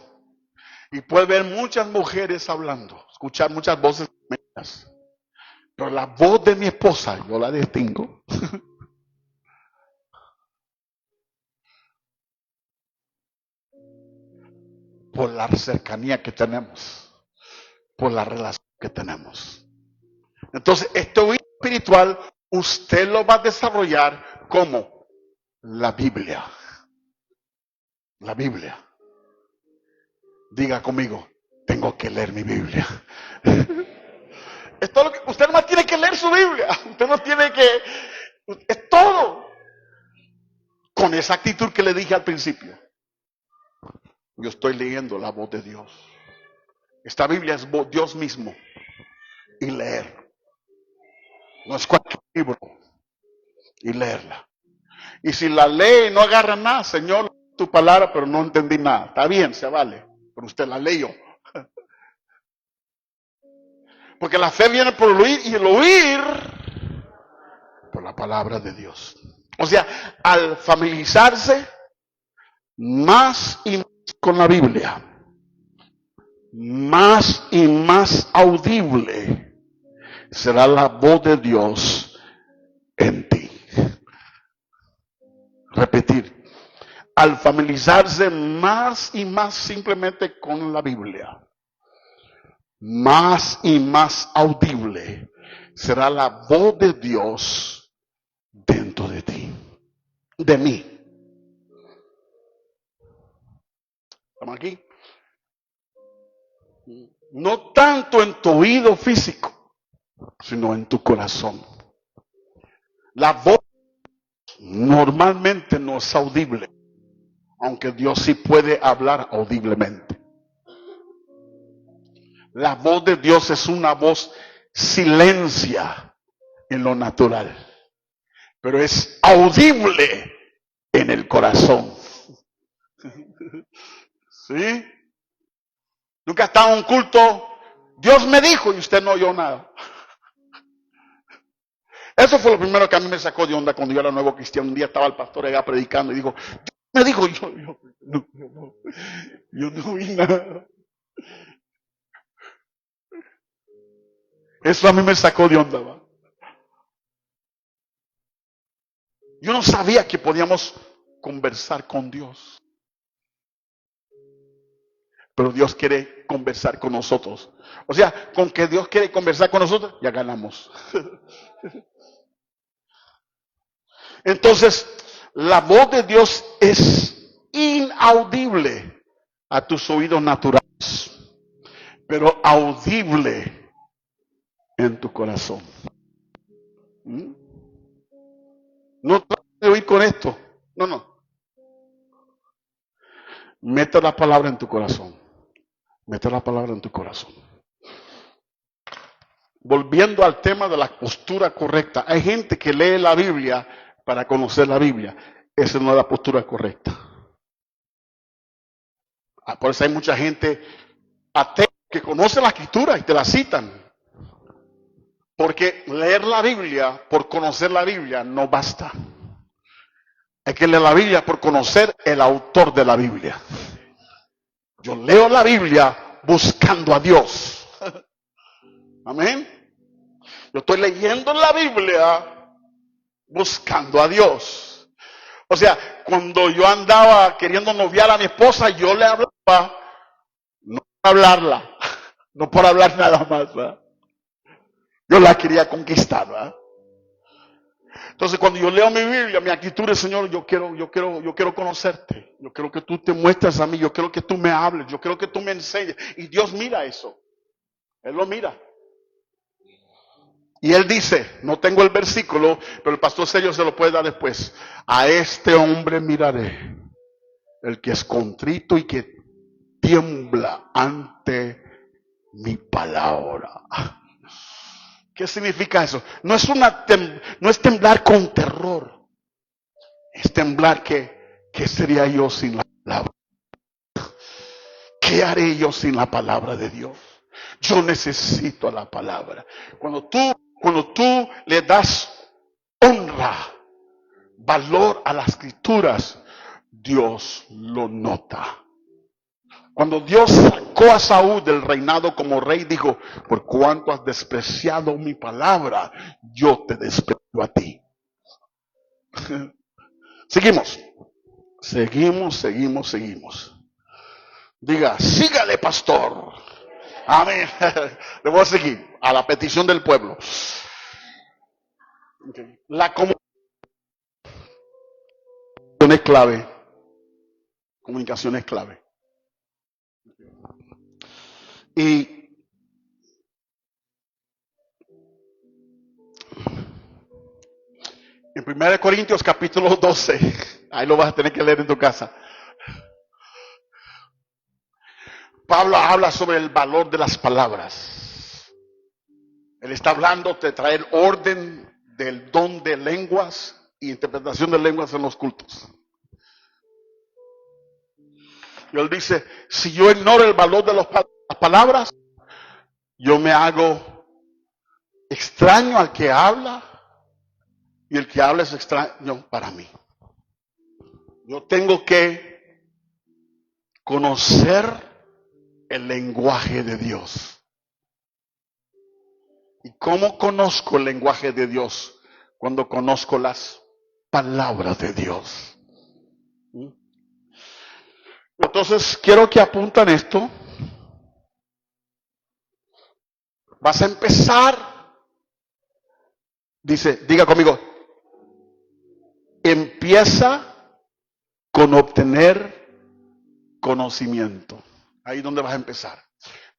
y puedo ver muchas mujeres hablando, escuchar muchas voces femeninas, pero la voz de mi esposa yo la distingo. por la cercanía que tenemos, por la relación que tenemos. Entonces, este oído espiritual, usted lo va a desarrollar como la Biblia. La Biblia. Diga conmigo, tengo que leer mi Biblia. Es todo lo que, usted nomás tiene que leer su Biblia. Usted no tiene que... Es todo. Con esa actitud que le dije al principio. Yo estoy leyendo la voz de Dios. Esta Biblia es Dios mismo. Y leer. No es cualquier libro. Y leerla. Y si la lee y no agarra nada, Señor, tu palabra, pero no entendí nada. Está bien, se vale. Pero usted la leyó. Porque la fe viene por el oír y el oír por la palabra de Dios. O sea, al familiarizarse más y más con la Biblia, más y más audible será la voz de Dios en ti. Repetir, al familiarizarse más y más simplemente con la Biblia, más y más audible será la voz de Dios dentro de ti, de mí. ¿Estamos aquí? No tanto en tu oído físico, sino en tu corazón. La voz normalmente no es audible, aunque Dios sí puede hablar audiblemente. La voz de Dios es una voz silencia en lo natural, pero es audible en el corazón. ¿Sí? Nunca ha estado en un culto, Dios me dijo y usted no oyó nada. Eso fue lo primero que a mí me sacó de onda cuando yo era nuevo cristiano. Un día estaba el pastor allá predicando y dijo, Dios me dijo, yo no vi nada. Eso a mí me sacó de onda, ¿va? Yo no sabía que podíamos conversar con Dios. Pero Dios quiere conversar con nosotros. O sea, con que Dios quiere conversar con nosotros, ya ganamos. Entonces, la voz de Dios es inaudible a tus oídos naturales, pero audible en tu corazón. ¿Mm? No trates de oír con esto. No. Mete la palabra en tu corazón. Mete la palabra en tu corazón. Volviendo al tema de la postura correcta. Hay gente que lee la Biblia para conocer la Biblia. Esa no es la postura correcta. Por eso hay mucha gente atea que conoce la escritura y te la citan. Porque leer la Biblia por conocer la Biblia no basta. Hay que leer la Biblia por conocer el autor de la Biblia. Yo leo la Biblia buscando a Dios. Amén. Yo estoy leyendo la Biblia buscando a Dios. O sea, cuando yo andaba queriendo noviar a mi esposa, yo le hablaba, no por hablarla, no por hablar nada más, ¿verdad? Yo la quería conquistar, ¿verdad? Entonces, cuando yo leo mi Biblia, mi actitud es, Señor, yo quiero conocerte. Yo quiero que tú te muestres a mí, yo quiero que tú me hables, yo quiero que tú me enseñes. Y Dios mira eso. Él lo mira. Y él dice, no tengo el versículo, pero el pastor Sergio se lo puede dar después. A este hombre miraré, el que es contrito y que tiembla ante mi palabra. ¿Qué significa eso? No es temblar con terror. Es temblar ¿qué sería yo sin la palabra? ¿Qué haré yo sin la palabra de Dios? Yo necesito la palabra. Cuando tú le das honra, valor a las escrituras, Dios lo nota. Cuando Dios sacó a Saúl del reinado como rey, dijo, por cuanto has despreciado mi palabra, yo te desprecio a ti. Seguimos. Diga, sígale, pastor. Amén. Le voy a seguir a la petición del pueblo. Okay. La comunicación es clave. Comunicación es clave. Y en 1 Corintios capítulo 12, ahí lo vas a tener que leer en tu casa. Pablo habla sobre el valor de las palabras. Él está hablando de traer orden del don de lenguas y interpretación de lenguas en los cultos. Y él dice, si yo ignoro el valor de las palabras, yo me hago extraño al que habla y el que habla es extraño para mí. Yo tengo que conocer el lenguaje de Dios. ¿Y cómo conozco el lenguaje de Dios? Cuando conozco las palabras de Dios. Entonces, quiero que apunten esto. Vas a empezar, diga conmigo, empieza con obtener conocimiento. Ahí es donde vas a empezar.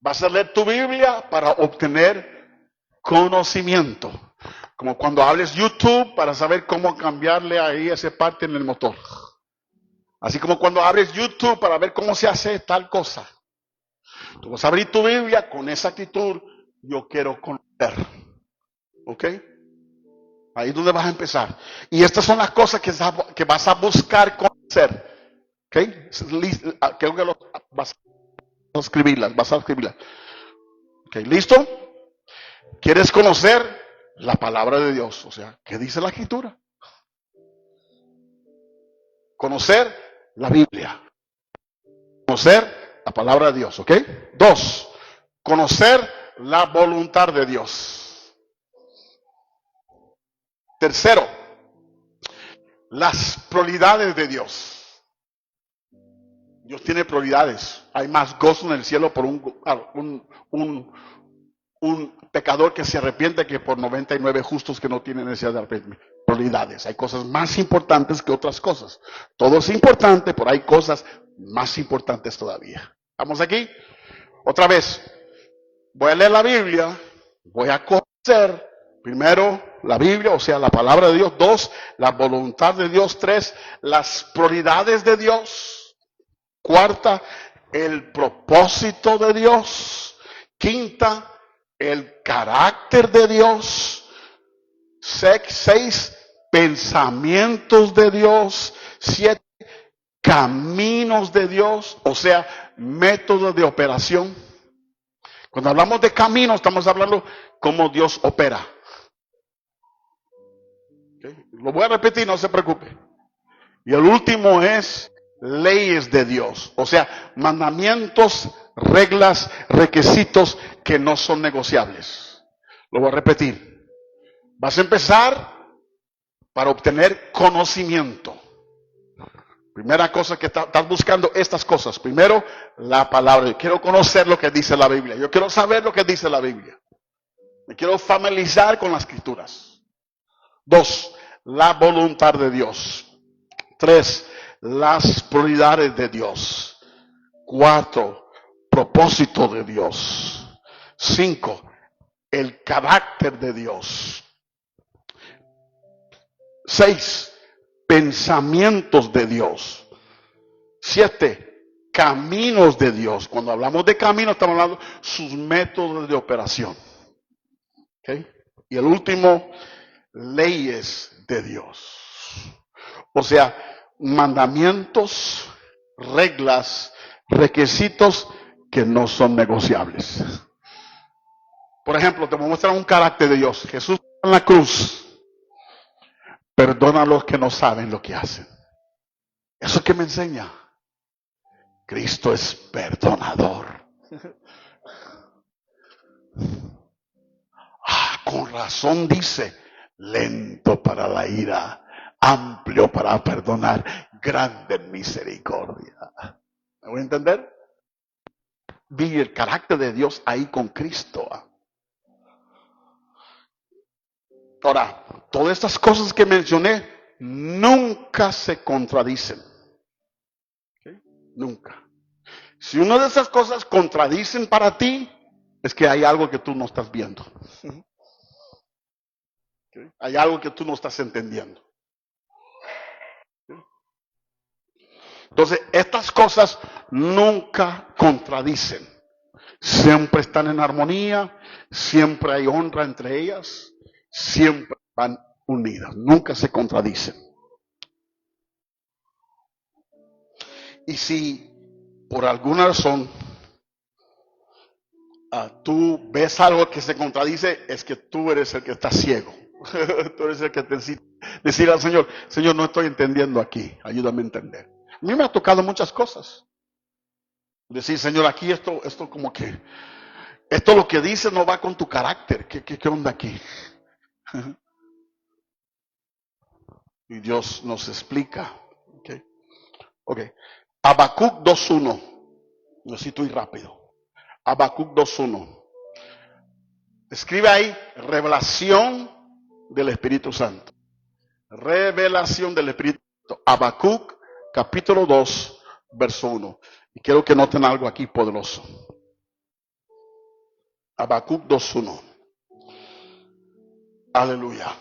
Vas a leer tu Biblia para obtener conocimiento. Como cuando hables YouTube para saber cómo cambiarle ahí esa parte en el motor. Así como cuando abres YouTube para ver cómo se hace tal cosa. Tú vas a abrir tu Biblia con esa actitud. Yo quiero conocer. ¿Ok? Ahí es donde vas a empezar. Y estas son las cosas que vas a buscar conocer. ¿Ok? Creo que vas a escribirlas. ¿Ok? ¿Listo? ¿Quieres conocer la palabra de Dios? O sea, ¿qué dice la Escritura? Conocer la Biblia. Conocer la palabra de Dios. ¿Ok? 2. Conocer la voluntad de Dios. 3. Las prioridades de Dios. Dios tiene prioridades. Hay más gozo en el cielo por un pecador que se arrepiente que por 99 justos que no tienen necesidad de arrepentirse. Prioridades. Hay cosas más importantes que otras cosas. Todo es importante, pero hay cosas más importantes todavía. ¿Estamos aquí? Otra vez. Voy a leer la Biblia. Voy a conocer primero la Biblia, o sea, la palabra de Dios. 2, la voluntad de Dios. 3, las prioridades de Dios. 4, el propósito de Dios. 5, el carácter de Dios. 6, pensamientos de Dios. 7, caminos de Dios, o sea, métodos de operación. Cuando hablamos de camino, estamos hablando cómo Dios opera. ¿Okay? Lo voy a repetir, no se preocupe. Y el último es leyes de Dios, o sea, mandamientos, reglas, requisitos que no son negociables. Lo voy a repetir. Vas a empezar para obtener conocimiento. Primera cosa que estás buscando, estas cosas. Primero, la palabra. Yo quiero conocer lo que dice la Biblia. Yo quiero saber lo que dice la Biblia. Me quiero familiarizar con las escrituras. 2, la voluntad de Dios. 3, las prioridades de Dios. 4, propósito de Dios. 5, el carácter de Dios. 6, pensamientos de Dios. 7, caminos de Dios. Cuando hablamos de caminos, estamos hablando de sus métodos de operación. ¿Okay? Y el último, leyes de Dios. O sea, mandamientos, reglas, requisitos que no son negociables. Por ejemplo, te voy a mostrar un carácter de Dios. Jesús en la cruz. Perdona a los que no saben lo que hacen. ¿Eso qué me enseña? Cristo es perdonador. Con razón dice, lento para la ira, amplio para perdonar, grande en misericordia. ¿Me voy a entender? vi el carácter de Dios ahí con Cristo. Ahora, todas estas cosas que mencioné nunca se contradicen. ¿Okay? Nunca. Si una de esas cosas contradicen para ti, es que hay algo que tú no estás viendo. ¿Okay? Hay algo que tú no estás entendiendo. ¿Okay? Entonces, estas cosas nunca contradicen. Siempre están en armonía, siempre hay honra entre ellas, siempre van unidas, nunca se contradicen. Y si por alguna razón tú ves algo que se contradice, es que tú eres el que está ciego. Tú eres el que te necesita decir al Señor, Señor, no estoy entendiendo aquí, ayúdame a entender. A mí me ha tocado muchas cosas. Decir, Señor, aquí esto como que, esto lo que dice no va con tu carácter. ¿Qué onda aquí? Y Dios nos explica. Ok. Habacuc 2.1. Necesito ir rápido. Habacuc 2.1. Escribe ahí, revelación del Espíritu Santo. Revelación del Espíritu Santo. Habacuc, capítulo 2, verso 1. Y quiero que noten algo aquí poderoso. Habacuc 2.1. Aleluya.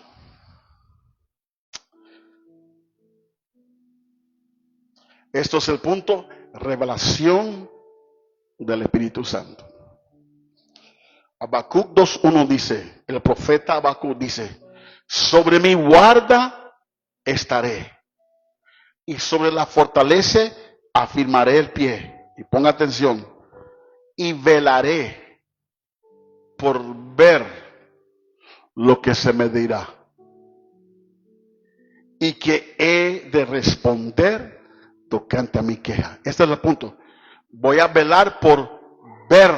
Esto es el punto, revelación del Espíritu Santo. Habacuc 2.1 dice, el profeta Habacuc dice, sobre mi guarda estaré, y sobre la fortaleza afirmaré el pie. Y ponga atención, y velaré por ver lo que se me dirá, y que he de responder tocante a mi queja. Este es el punto. Voy a velar por ver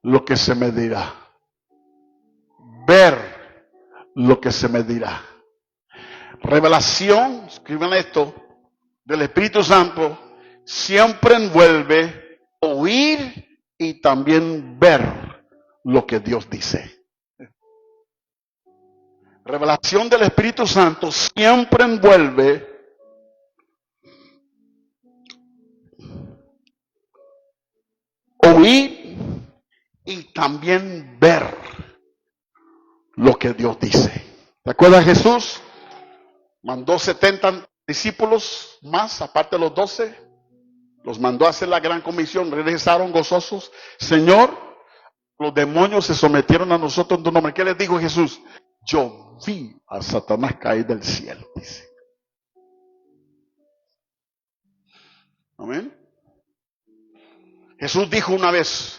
lo que se me dirá. Ver lo que se me dirá. Revelación, escriban esto, del Espíritu Santo, siempre envuelve oír y también ver lo que Dios dice. Revelación del Espíritu Santo siempre envuelve oír y también ver lo que Dios dice. ¿Te acuerdas? Jesús mandó 70 discípulos más, aparte de los 12, los mandó a hacer la gran comisión, regresaron gozosos. Señor, los demonios se sometieron a nosotros en tu nombre. ¿Qué les dijo Jesús? Yo vi a Satanás caer del cielo, dice. Amén. Jesús dijo una vez,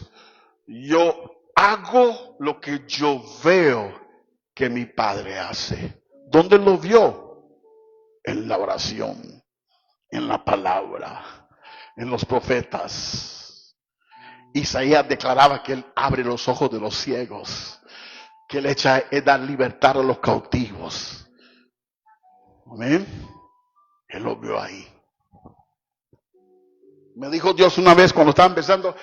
yo hago lo que yo veo que mi Padre hace. ¿Dónde lo vio? En la oración, en la palabra, en los profetas. Isaías declaraba que él abre los ojos de los ciegos, que él da libertad a los cautivos. Amén. Él lo vio ahí. Me dijo Dios una vez cuando estaba empezando,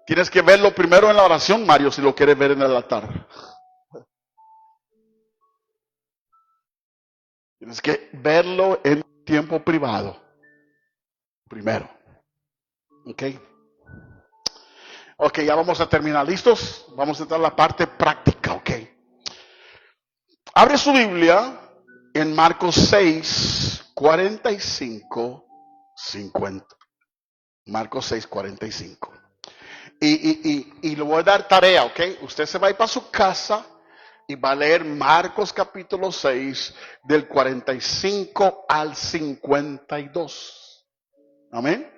tienes que verlo primero en la oración, Mario, si lo quieres ver en el altar. Tienes que verlo en tiempo privado. Primero. ¿Ok? Ok, ya vamos a terminar. ¿Listos? Vamos a entrar a la parte práctica. Ok. Abre su Biblia en Marcos 6, 45, 50. Marcos 6, 45. Y le voy a dar tarea, ¿ok? Usted se va a ir para su casa y va a leer Marcos capítulo 6 del 45 al 52. Amén.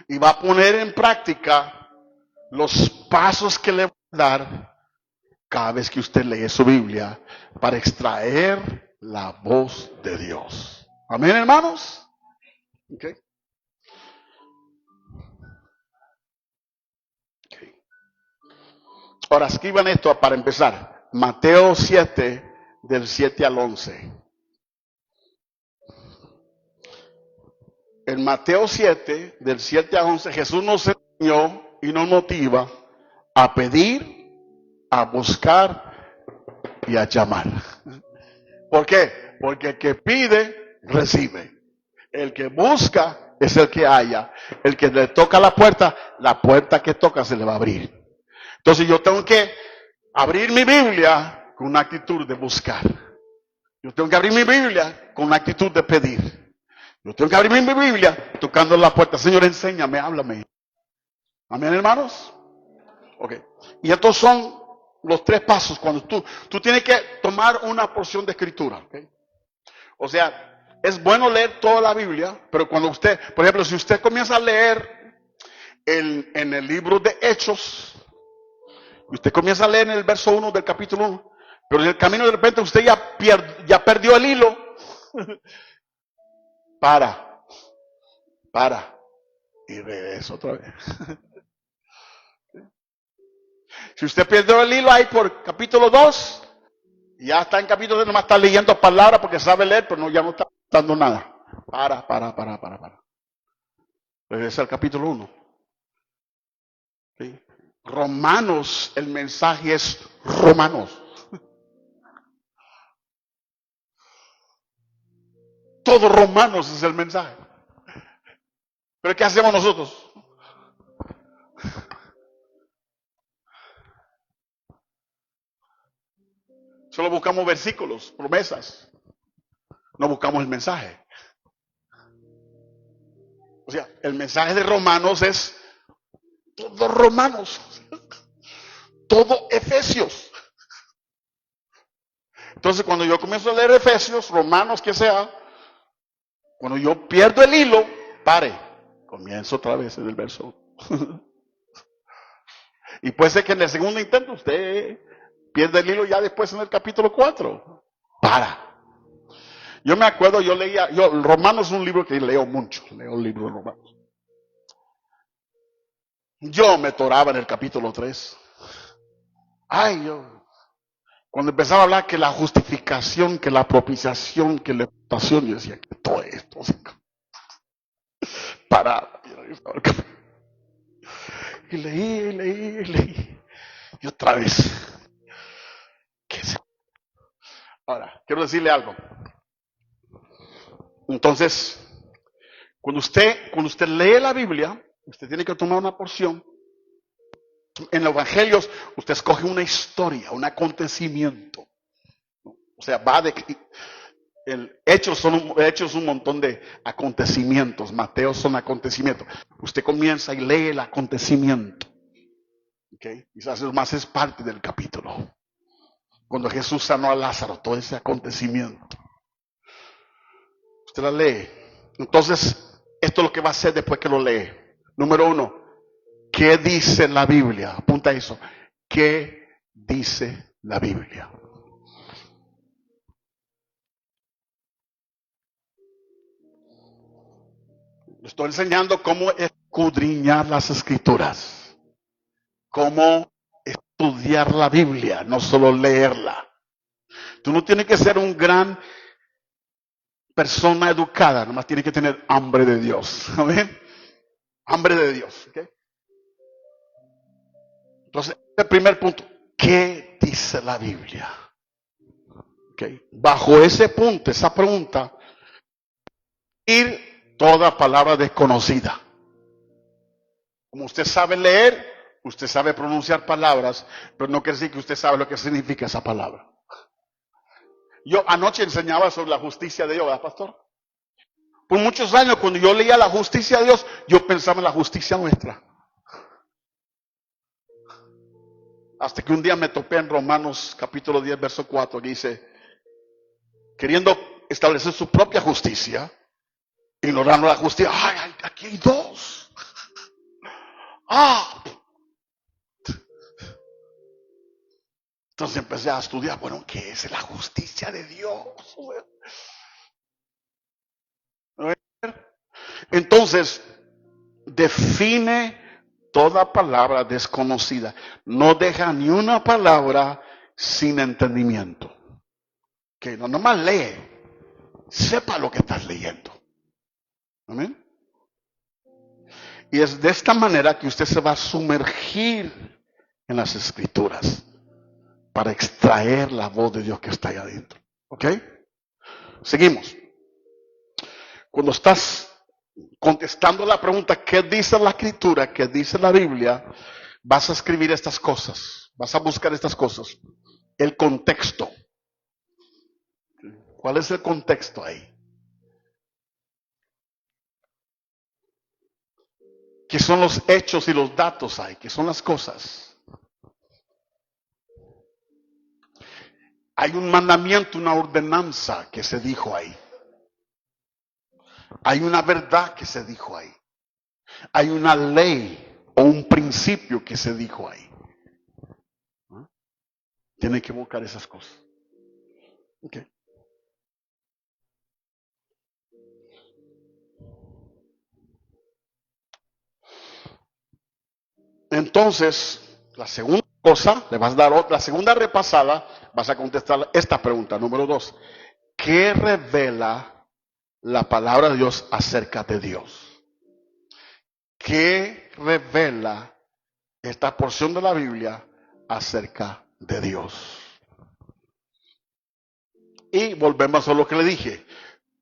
Y va a poner en práctica los pasos que le voy a dar cada vez que usted lee su Biblia para extraer la voz de Dios. Amén, hermanos. Okay. Ahora escriban esto para empezar. Mateo 7, del 7 al 11. En Mateo 7, del 7 al 11, Jesús nos y nos motiva a pedir, a buscar y a llamar. ¿Por qué? Porque el que pide, recibe. El que busca es el que halla. El que le toca la puerta que toca se le va a abrir. Entonces yo tengo que abrir mi Biblia con una actitud de buscar. Yo tengo que abrir mi Biblia con una actitud de pedir. Yo tengo que abrir mi Biblia tocando la puerta. Señor, enséñame, háblame. Amén, hermanos. Ok. Y estos son los 3 pasos cuando tú tienes que tomar una porción de escritura. ¿Okay? O sea, es bueno leer toda la Biblia, pero cuando usted, por ejemplo, si usted comienza a leer en el libro de Hechos, y usted comienza a leer en el verso 1 del capítulo 1, pero en el camino de repente usted ya perdió el hilo. Para y regresa otra vez. Si usted perdió el hilo ahí por capítulo 2, ya está en capítulo 2, nomás está leyendo palabras porque sabe leer, pero ya no está dando nada. Para. Regresa al capítulo 1. ¿Sí? Romanos, el mensaje es Romanos. Todo Romanos es el mensaje. Pero ¿qué hacemos nosotros? Solo buscamos versículos, promesas. No buscamos el mensaje. O sea, el mensaje de Romanos es todo Romanos. Todo Efesios. Entonces cuando yo comienzo a leer Efesios, Romanos, que sea, cuando yo pierdo el hilo, comienzo otra vez en el verso. Y puede ser que en el segundo intento usted pierde el hilo ya después en el capítulo 4. Yo me acuerdo, Romanos es un libro que leo mucho, leo el libro de Romanos. Yo me toraba en el capítulo 3. Cuando empezaba a hablar que la justificación, que la propiciación, que la pasión, yo decía que todo esto, paraba. Y leí. Y otra vez. Ahora, quiero decirle algo. Entonces, cuando usted lee la Biblia, usted tiene que tomar una porción. En los evangelios, usted escoge una historia, un acontecimiento. O sea, Hechos son un montón de acontecimientos. Mateo son acontecimientos. Usted comienza y lee el acontecimiento. ¿Okay? Quizás más es parte del capítulo. Cuando Jesús sanó a Lázaro, todo ese acontecimiento. Usted la lee. Entonces, esto es lo que va a hacer después que lo lee. Número 1, ¿qué dice la Biblia? Apunta eso. ¿Qué dice la Biblia? Estoy enseñando cómo escudriñar las escrituras. Cómo estudiar la Biblia, no solo leerla. Tú no tienes que ser un gran persona educada, nomás tienes que tener hambre de Dios. ¿Amén? Hambre de Dios. ¿Okay? Entonces, el primer punto, ¿qué dice la Biblia? ¿Okay? Bajo ese punto, esa pregunta, ir toda palabra desconocida. Como usted sabe leer, usted sabe pronunciar palabras, pero no quiere decir que usted sabe lo que significa esa palabra. Yo anoche enseñaba sobre la justicia de Dios, ¿verdad, pastor? Por muchos años, cuando yo leía la justicia de Dios, yo pensaba en la justicia nuestra. Hasta que un día me topé en Romanos capítulo 10, verso 4, que dice, queriendo establecer su propia justicia, ignorando la justicia. ¡Ay, aquí hay dos! Entonces empecé a estudiar, bueno, ¿qué es la justicia de Dios? Entonces, define toda palabra desconocida. No deja ni una palabra sin entendimiento. Que no nomás lee, sepa lo que estás leyendo. Amén. Y es de esta manera que usted se va a sumergir en las Escrituras para extraer la voz de Dios que está ahí adentro. ¿Ok? Seguimos. Cuando estás contestando la pregunta, ¿qué dice la Escritura? ¿Qué dice la Biblia? Vas a escribir estas cosas. Vas a buscar estas cosas. El contexto. ¿Cuál es el contexto ahí? ¿Qué son los hechos y los datos ahí? ¿Qué son las cosas? Hay un mandamiento, una ordenanza que se dijo ahí. Hay una verdad que se dijo ahí. Hay una ley o un principio que se dijo ahí. ¿Ah? Tiene que buscar esas cosas. Okay. Entonces, la segunda cosa, le vas a dar la segunda repasada, vas a contestar esta pregunta, número 2. ¿Qué revela la palabra de Dios acerca de Dios? ¿Qué revela esta porción de la Biblia acerca de Dios? Y volvemos a lo que le dije.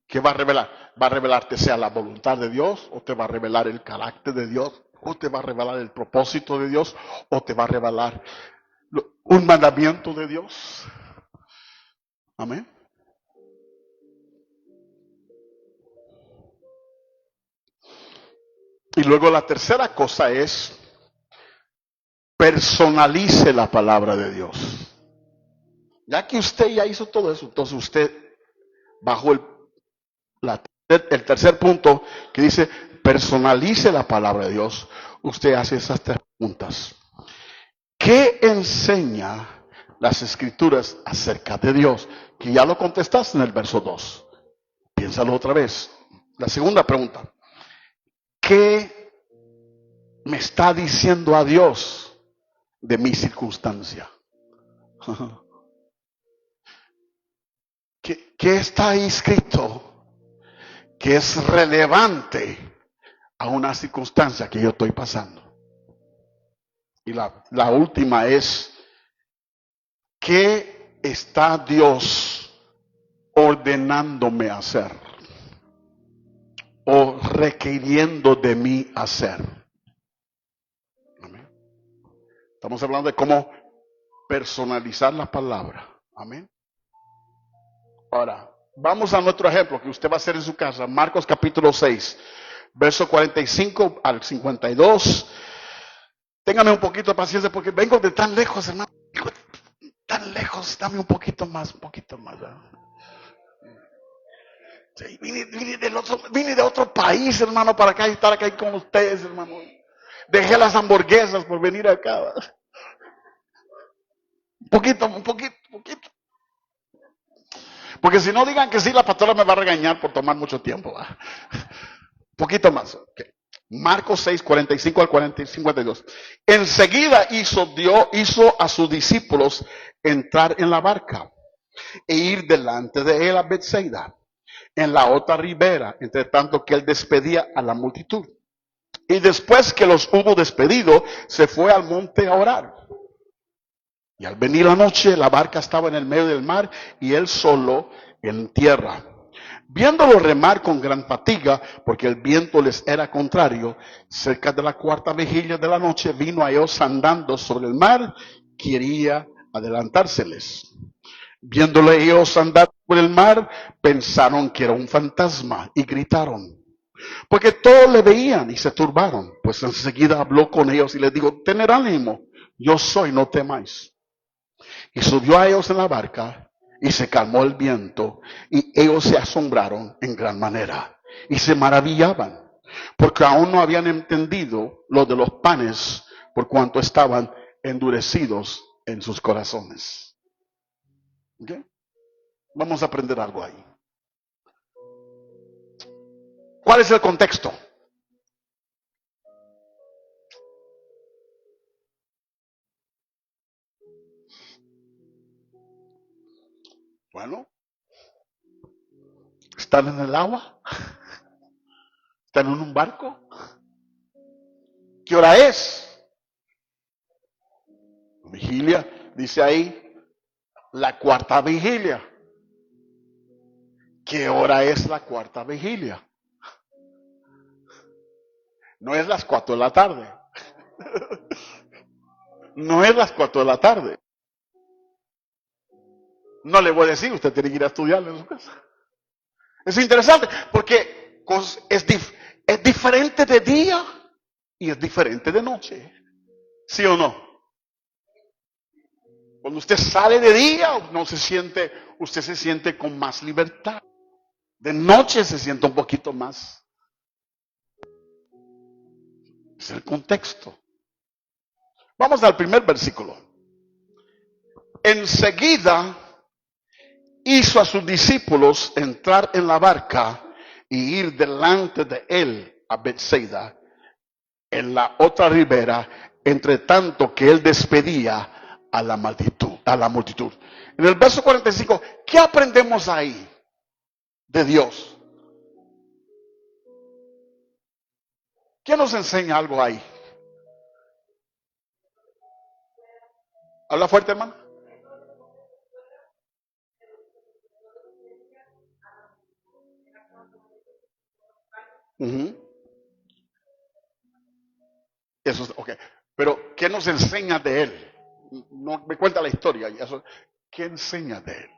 ¿Qué va a revelar? ¿Va a revelarte sea la voluntad de Dios? ¿O te va a revelar el carácter de Dios? ¿O te va a revelar el propósito de Dios? ¿O te va a revelar un mandamiento de Dios? Amén. Y luego la tercera cosa es personalice la palabra de Dios. Ya que usted ya hizo todo eso, entonces usted bajo el tercer punto que dice personalice la palabra de Dios, usted hace esas tres preguntas. ¿Qué enseña las Escrituras acerca de Dios? Que ya lo contestaste en el verso 2. Piénsalo otra vez. La segunda pregunta. ¿Qué me está diciendo a Dios de mi circunstancia? ¿Qué está ahí escrito que es relevante a una circunstancia que yo estoy pasando? Y la última es, ¿qué está Dios ordenándome hacer? O requiriendo de mí hacer. Amén. Estamos hablando de cómo personalizar la palabra. Amén. Ahora, vamos a nuestro ejemplo que usted va a hacer en su casa. Marcos capítulo 6, verso 45 al 52. Téngame un poquito de paciencia porque vengo de tan lejos, hermano. Tan lejos, dame un poquito más, un poquito más. Sí, vine de otro país, hermano, para acá y estar acá con ustedes, hermano. Dejé las hamburguesas por venir acá. Un poquito, un poquito, un poquito. Porque si no digan que sí, la pastora me va a regañar por tomar mucho tiempo. Un poquito más. Okay. Marcos 6, 45 al 52. Enseguida hizo a sus discípulos entrar en la barca e ir delante de él a Bethsaida, en la otra ribera, entre tanto que él despedía a la multitud. Y después que los hubo despedido, se fue al monte a orar. Y al venir la noche, la barca estaba en el medio del mar y él solo en tierra. Viéndolo remar con gran fatiga, porque el viento les era contrario, cerca de la cuarta vigilia de la noche vino a ellos andando sobre el mar, quería adelantárseles. Viéndole ellos andar por el mar, pensaron que era un fantasma y gritaron. Porque todos le veían y se turbaron. Pues enseguida habló con ellos y les dijo, tened ánimo, yo soy, no temáis. Y subió a ellos en la barca y se calmó el viento y ellos se asombraron en gran manera y se maravillaban porque aún no habían entendido lo de los panes por cuanto estaban endurecidos en sus corazones. ¿Okay? Vamos a aprender algo ahí. ¿Cuál es el contexto? Bueno, están en el agua, están en un barco, ¿Qué hora es? Vigilia, dice ahí, la cuarta vigilia. ¿Qué hora es la cuarta vigilia? No es las 4 de la tarde. No es las 4 de la tarde. No le voy a decir, usted tiene que ir a estudiarlo en su casa. Es interesante porque es diferente de día y es diferente de noche. ¿Sí o no? Cuando usted sale de día, usted se siente con más libertad. De noche se siente un poquito más. Es el contexto. Vamos al primer versículo. Enseguida hizo a sus discípulos entrar en la barca y ir delante de él a Bethsaida, en la otra ribera, entre tanto que él despedía a la multitud. En el verso 45, ¿qué aprendemos ahí de Dios? ¿Quién nos enseña algo ahí? Habla fuerte, hermano. Uh-huh. Eso es, ok. Pero, ¿qué nos enseña de él? No me cuenta la historia. Eso, ¿qué enseña de él?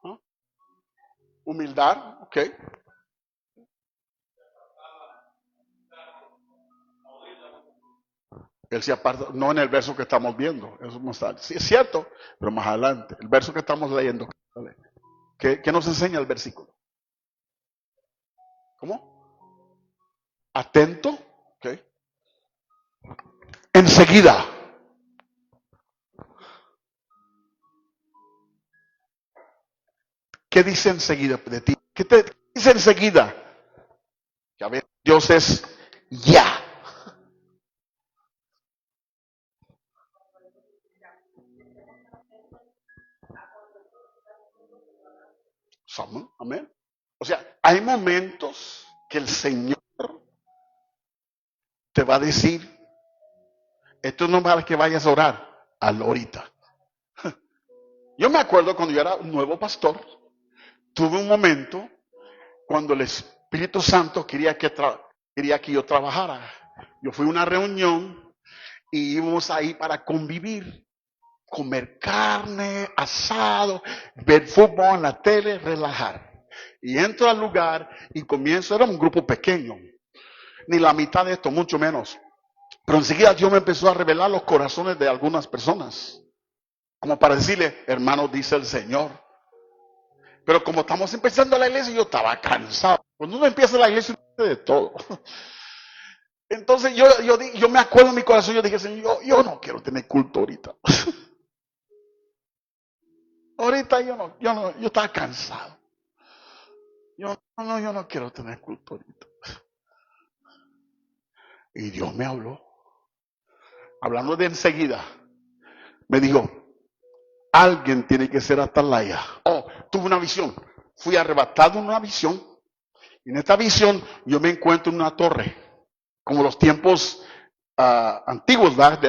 ¿Ah? Humildad, ok. Él se aparta, no en el verso que estamos viendo, eso no está. Sí, es cierto, pero más adelante. El verso que estamos leyendo, ¿qué nos enseña el versículo? ¿Cómo? Atento, ok. Enseguida. ¿Qué dice enseguida de ti? ¿Qué te dice enseguida? Que a ver, Dios es ya. Amén. O sea, hay momentos que el Señor te va a decir, esto no es para que vayas a orar, hazlo ahorita. Yo me acuerdo cuando yo era un nuevo pastor, tuve un momento cuando el Espíritu Santo quería que yo trabajara. Yo fui a una reunión y íbamos ahí para convivir, comer carne, asado, ver fútbol en la tele, relajar. Y entro al lugar y comienzo, era un grupo pequeño, ni la mitad de esto, mucho menos. Pero enseguida Dios me empezó a revelar los corazones de algunas personas, como para decirle, hermano, dice el Señor. Pero como estamos empezando la iglesia, yo estaba cansado. Cuando uno empieza la iglesia, uno de todo. Entonces yo me acuerdo en mi corazón, yo dije, Señor, yo no quiero tener culto ahorita. Ahorita yo estaba cansado. Yo no quiero tener culto ahorita. Y Dios me habló. Hablando de enseguida, me dijo, alguien tiene que ser atalaya. Oh, tuve una visión. Fui arrebatado en una visión. Y en esta visión yo me encuentro en una torre. Como los tiempos antiguos, ¿verdad?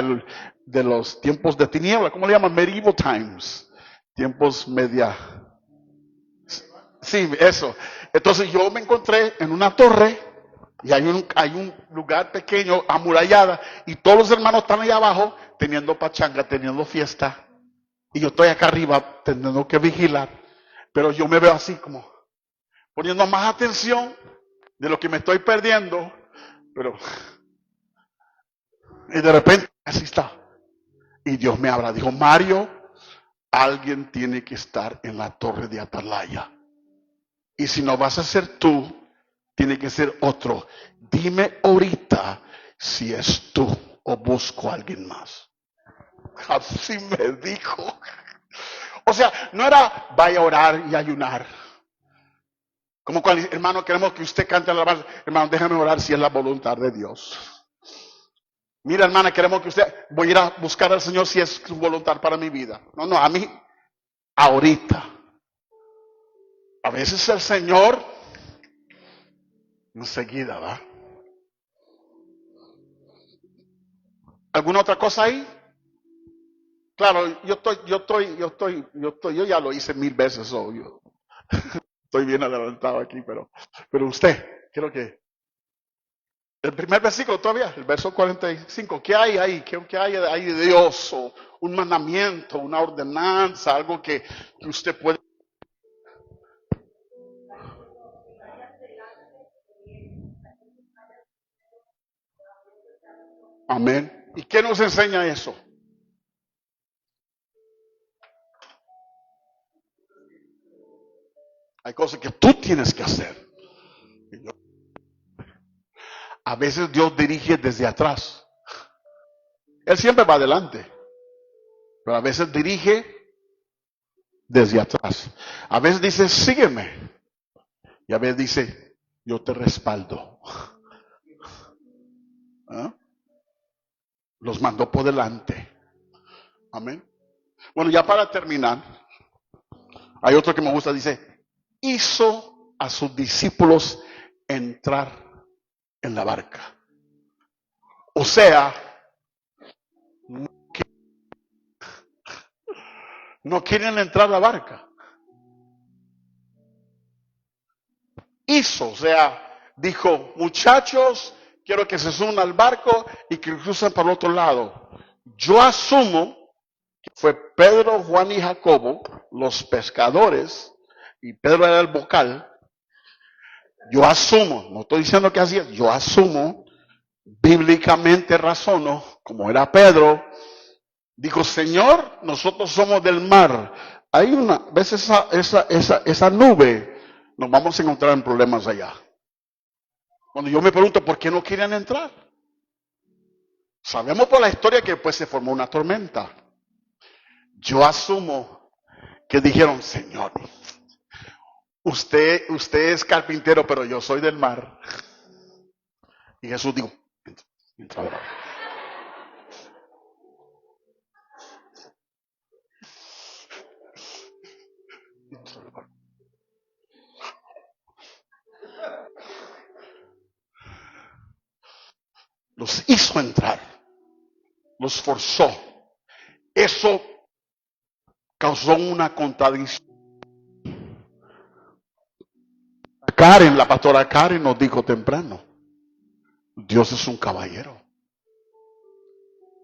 De los tiempos de tiniebla. ¿Cómo le llaman? Medieval times. Tiempos media. Sí, eso. Entonces yo me encontré en una torre y hay un lugar pequeño, amurallada, y todos los hermanos están ahí abajo teniendo pachanga, teniendo fiesta. Y yo estoy acá arriba teniendo que vigilar. Pero yo me veo así como poniendo más atención de lo que me estoy perdiendo. Pero, y de repente, así está. Y Dios me habla. Dijo, Mario, alguien tiene que estar en la torre de atalaya. Y si no vas a ser tú, tiene que ser otro. Dime ahorita si es tú o busco a alguien más. Así me dijo. O sea, no era vaya a orar y ayunar. Como cuando, hermano, queremos que usted cante la alabanza. Hermano, déjame orar si es la voluntad de Dios. Mira, hermana, queremos que usted, voy a ir a buscar al Señor si es su voluntad para mi vida. No, a mí, ahorita. A veces el Señor Enseguida, ¿va? ¿Alguna otra cosa ahí? Claro, yo ya lo hice 1000 veces, yo estoy bien adelantado aquí, pero usted, creo que el primer versículo todavía, el verso 45, ¿qué hay ahí? ¿Qué hay ahí de Dios? O un mandamiento, una ordenanza, algo que usted puede. Amén. ¿Y qué nos enseña eso? Hay cosas que tú tienes que hacer. A veces Dios dirige desde atrás. Él siempre va adelante, pero a veces dirige desde atrás. A veces dice, sígueme. Y a veces dice, yo te respaldo. ¿Ah? Los mandó por delante. Amén. Bueno, ya para terminar, hay otro que me gusta, dice, hizo a sus discípulos entrar en la barca. O sea, no quieren entrar a la barca. Hizo, o sea, dijo, muchachos, quiero que se suban al barco y que crucen para el otro lado. Yo asumo que fue Pedro, Juan y Jacobo, los pescadores, y Pedro era el vocal. Yo asumo, no estoy diciendo que así es, yo asumo, bíblicamente razono, como era Pedro, dijo, Señor, nosotros somos del mar. Hay una, ¿ves esa nube? Nos vamos a encontrar en problemas allá. Cuando yo me pregunto, ¿por qué no quieren entrar? Sabemos por la historia que después se formó una tormenta. Yo asumo que dijeron, Señor, usted es carpintero, pero yo soy del mar. Y Jesús dijo, entra. Los hizo entrar, los forzó. Eso causó una contradicción. Karen, la pastora Karen nos dijo temprano, Dios es un caballero.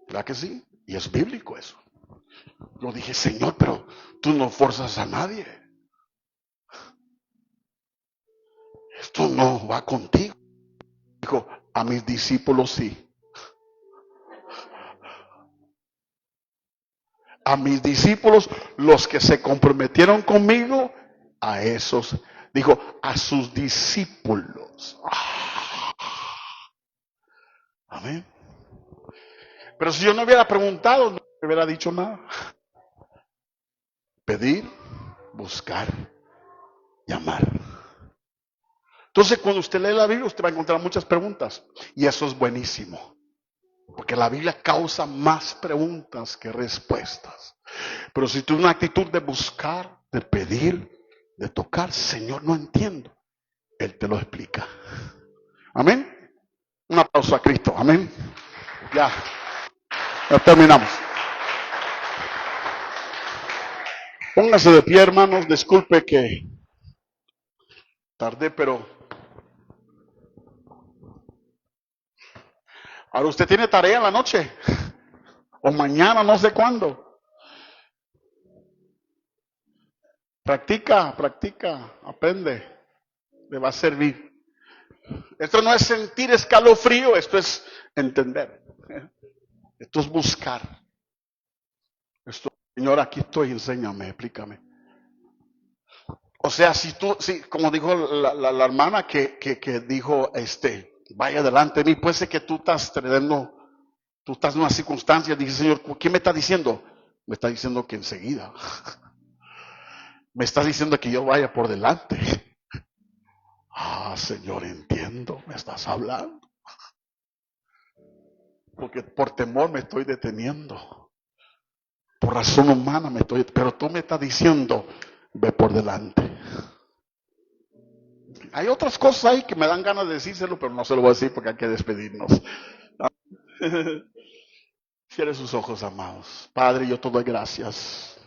¿Verdad que sí? Y es bíblico eso. Yo dije, Señor, pero tú no forzas a nadie. Esto no va contigo. Dijo, a mis discípulos sí. A mis discípulos, los que se comprometieron conmigo, a esos, dijo, a sus discípulos. Amén. Pero si yo no hubiera preguntado, no me hubiera dicho nada. Pedir, buscar, llamar. Entonces, cuando usted lee la Biblia, usted va a encontrar muchas preguntas. Y eso es buenísimo. Porque la Biblia causa más preguntas que respuestas. Pero si tú tienes una actitud de buscar, de pedir, de tocar, Señor, no entiendo, Él te lo explica. Amén. Un aplauso a Cristo. Amén. Ya terminamos. Póngase de pie, hermanos. Disculpe que tardé, pero ahora usted tiene tarea en la noche. O mañana, no sé cuándo. Practica, aprende. Le va a servir. Esto no es sentir escalofrío, esto es entender. Esto es buscar. Esto, Señor, aquí estoy, enséñame, explícame. O sea, si tú, como dijo la hermana que dijo, vaya delante de mí, puede ser que tú estás en una circunstancia, dice, Señor, ¿qué me está diciendo? Me está diciendo que enseguida. Me está diciendo que yo vaya por delante. Señor, entiendo, me estás hablando. Porque por temor me estoy deteniendo. Por razón humana pero tú me estás diciendo, ve por delante. Hay otras cosas ahí que me dan ganas de decírselo, pero no se lo voy a decir porque hay que despedirnos. Cierre sus ojos, amados. Padre, yo te doy gracias.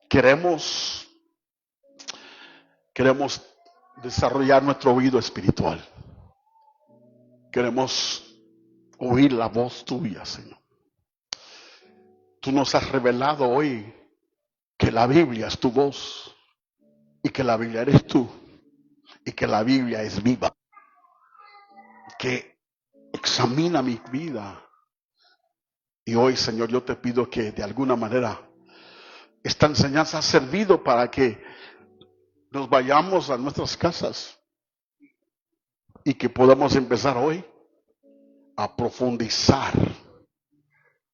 Queremos desarrollar nuestro oído espiritual. Queremos oír la voz tuya, Señor. Tú nos has revelado hoy que la Biblia es tu voz y que la Biblia eres tú y que la Biblia es viva, que examina mi vida. Y hoy, Señor, yo te pido que de alguna manera esta enseñanza ha servido para que nos vayamos a nuestras casas y que podamos empezar hoy a profundizar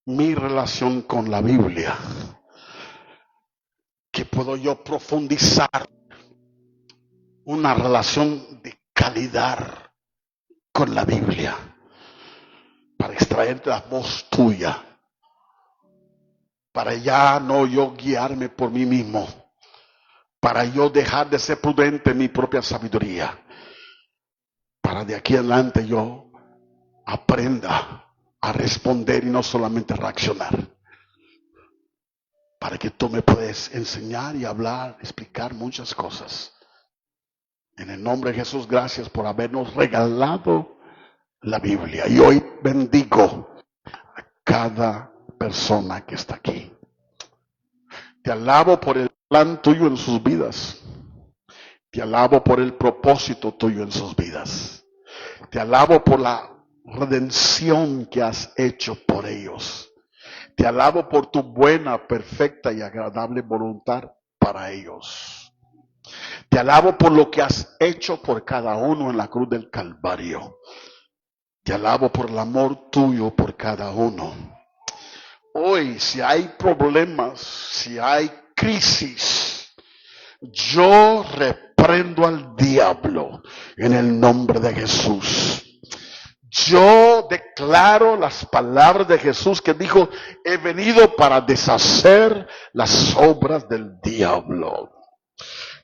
mi relación con la Biblia. Que puedo yo profundizar una relación de calidad con la Biblia para extraer la voz tuya, para ya no yo guiarme por mí mismo, para yo dejar de ser prudente en mi propia sabiduría, para de aquí adelante yo aprenda a responder y no solamente reaccionar, para que tú me puedas enseñar y hablar, explicar muchas cosas. En el nombre de Jesús, gracias por habernos regalado la Biblia. Y hoy bendigo a cada persona que está aquí. Te alabo por el plan tuyo en sus vidas. Te alabo por el propósito tuyo en sus vidas. Te alabo por la redención que has hecho por ellos. Te alabo por tu buena, perfecta y agradable voluntad para ellos. Te alabo por lo que has hecho por cada uno en la cruz del Calvario. Te alabo por el amor tuyo por cada uno. Hoy, si hay problemas, si hay crisis, yo reprendo al diablo en el nombre de Jesús. Yo declaro las palabras de Jesús que dijo, he venido para deshacer las obras del diablo.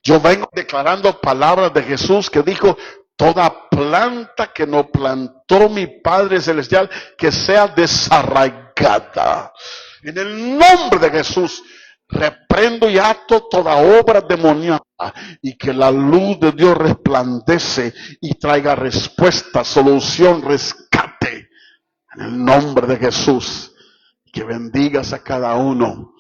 Yo vengo declarando palabras de Jesús que dijo, toda planta que no plantó mi Padre Celestial, que sea desarraigada. En el nombre de Jesús, reprendo y ato toda obra demoníaca y que la luz de Dios resplandece y traiga respuesta, solución, rescate. En el nombre de Jesús, que bendigas a cada uno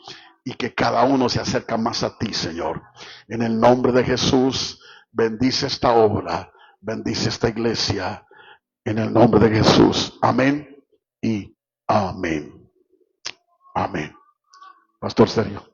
y que cada uno se acerca más a ti, Señor. En el nombre de Jesús, bendice esta obra, bendice esta iglesia. En el nombre de Jesús. Amén y amén. Amén. Pastor Sergio.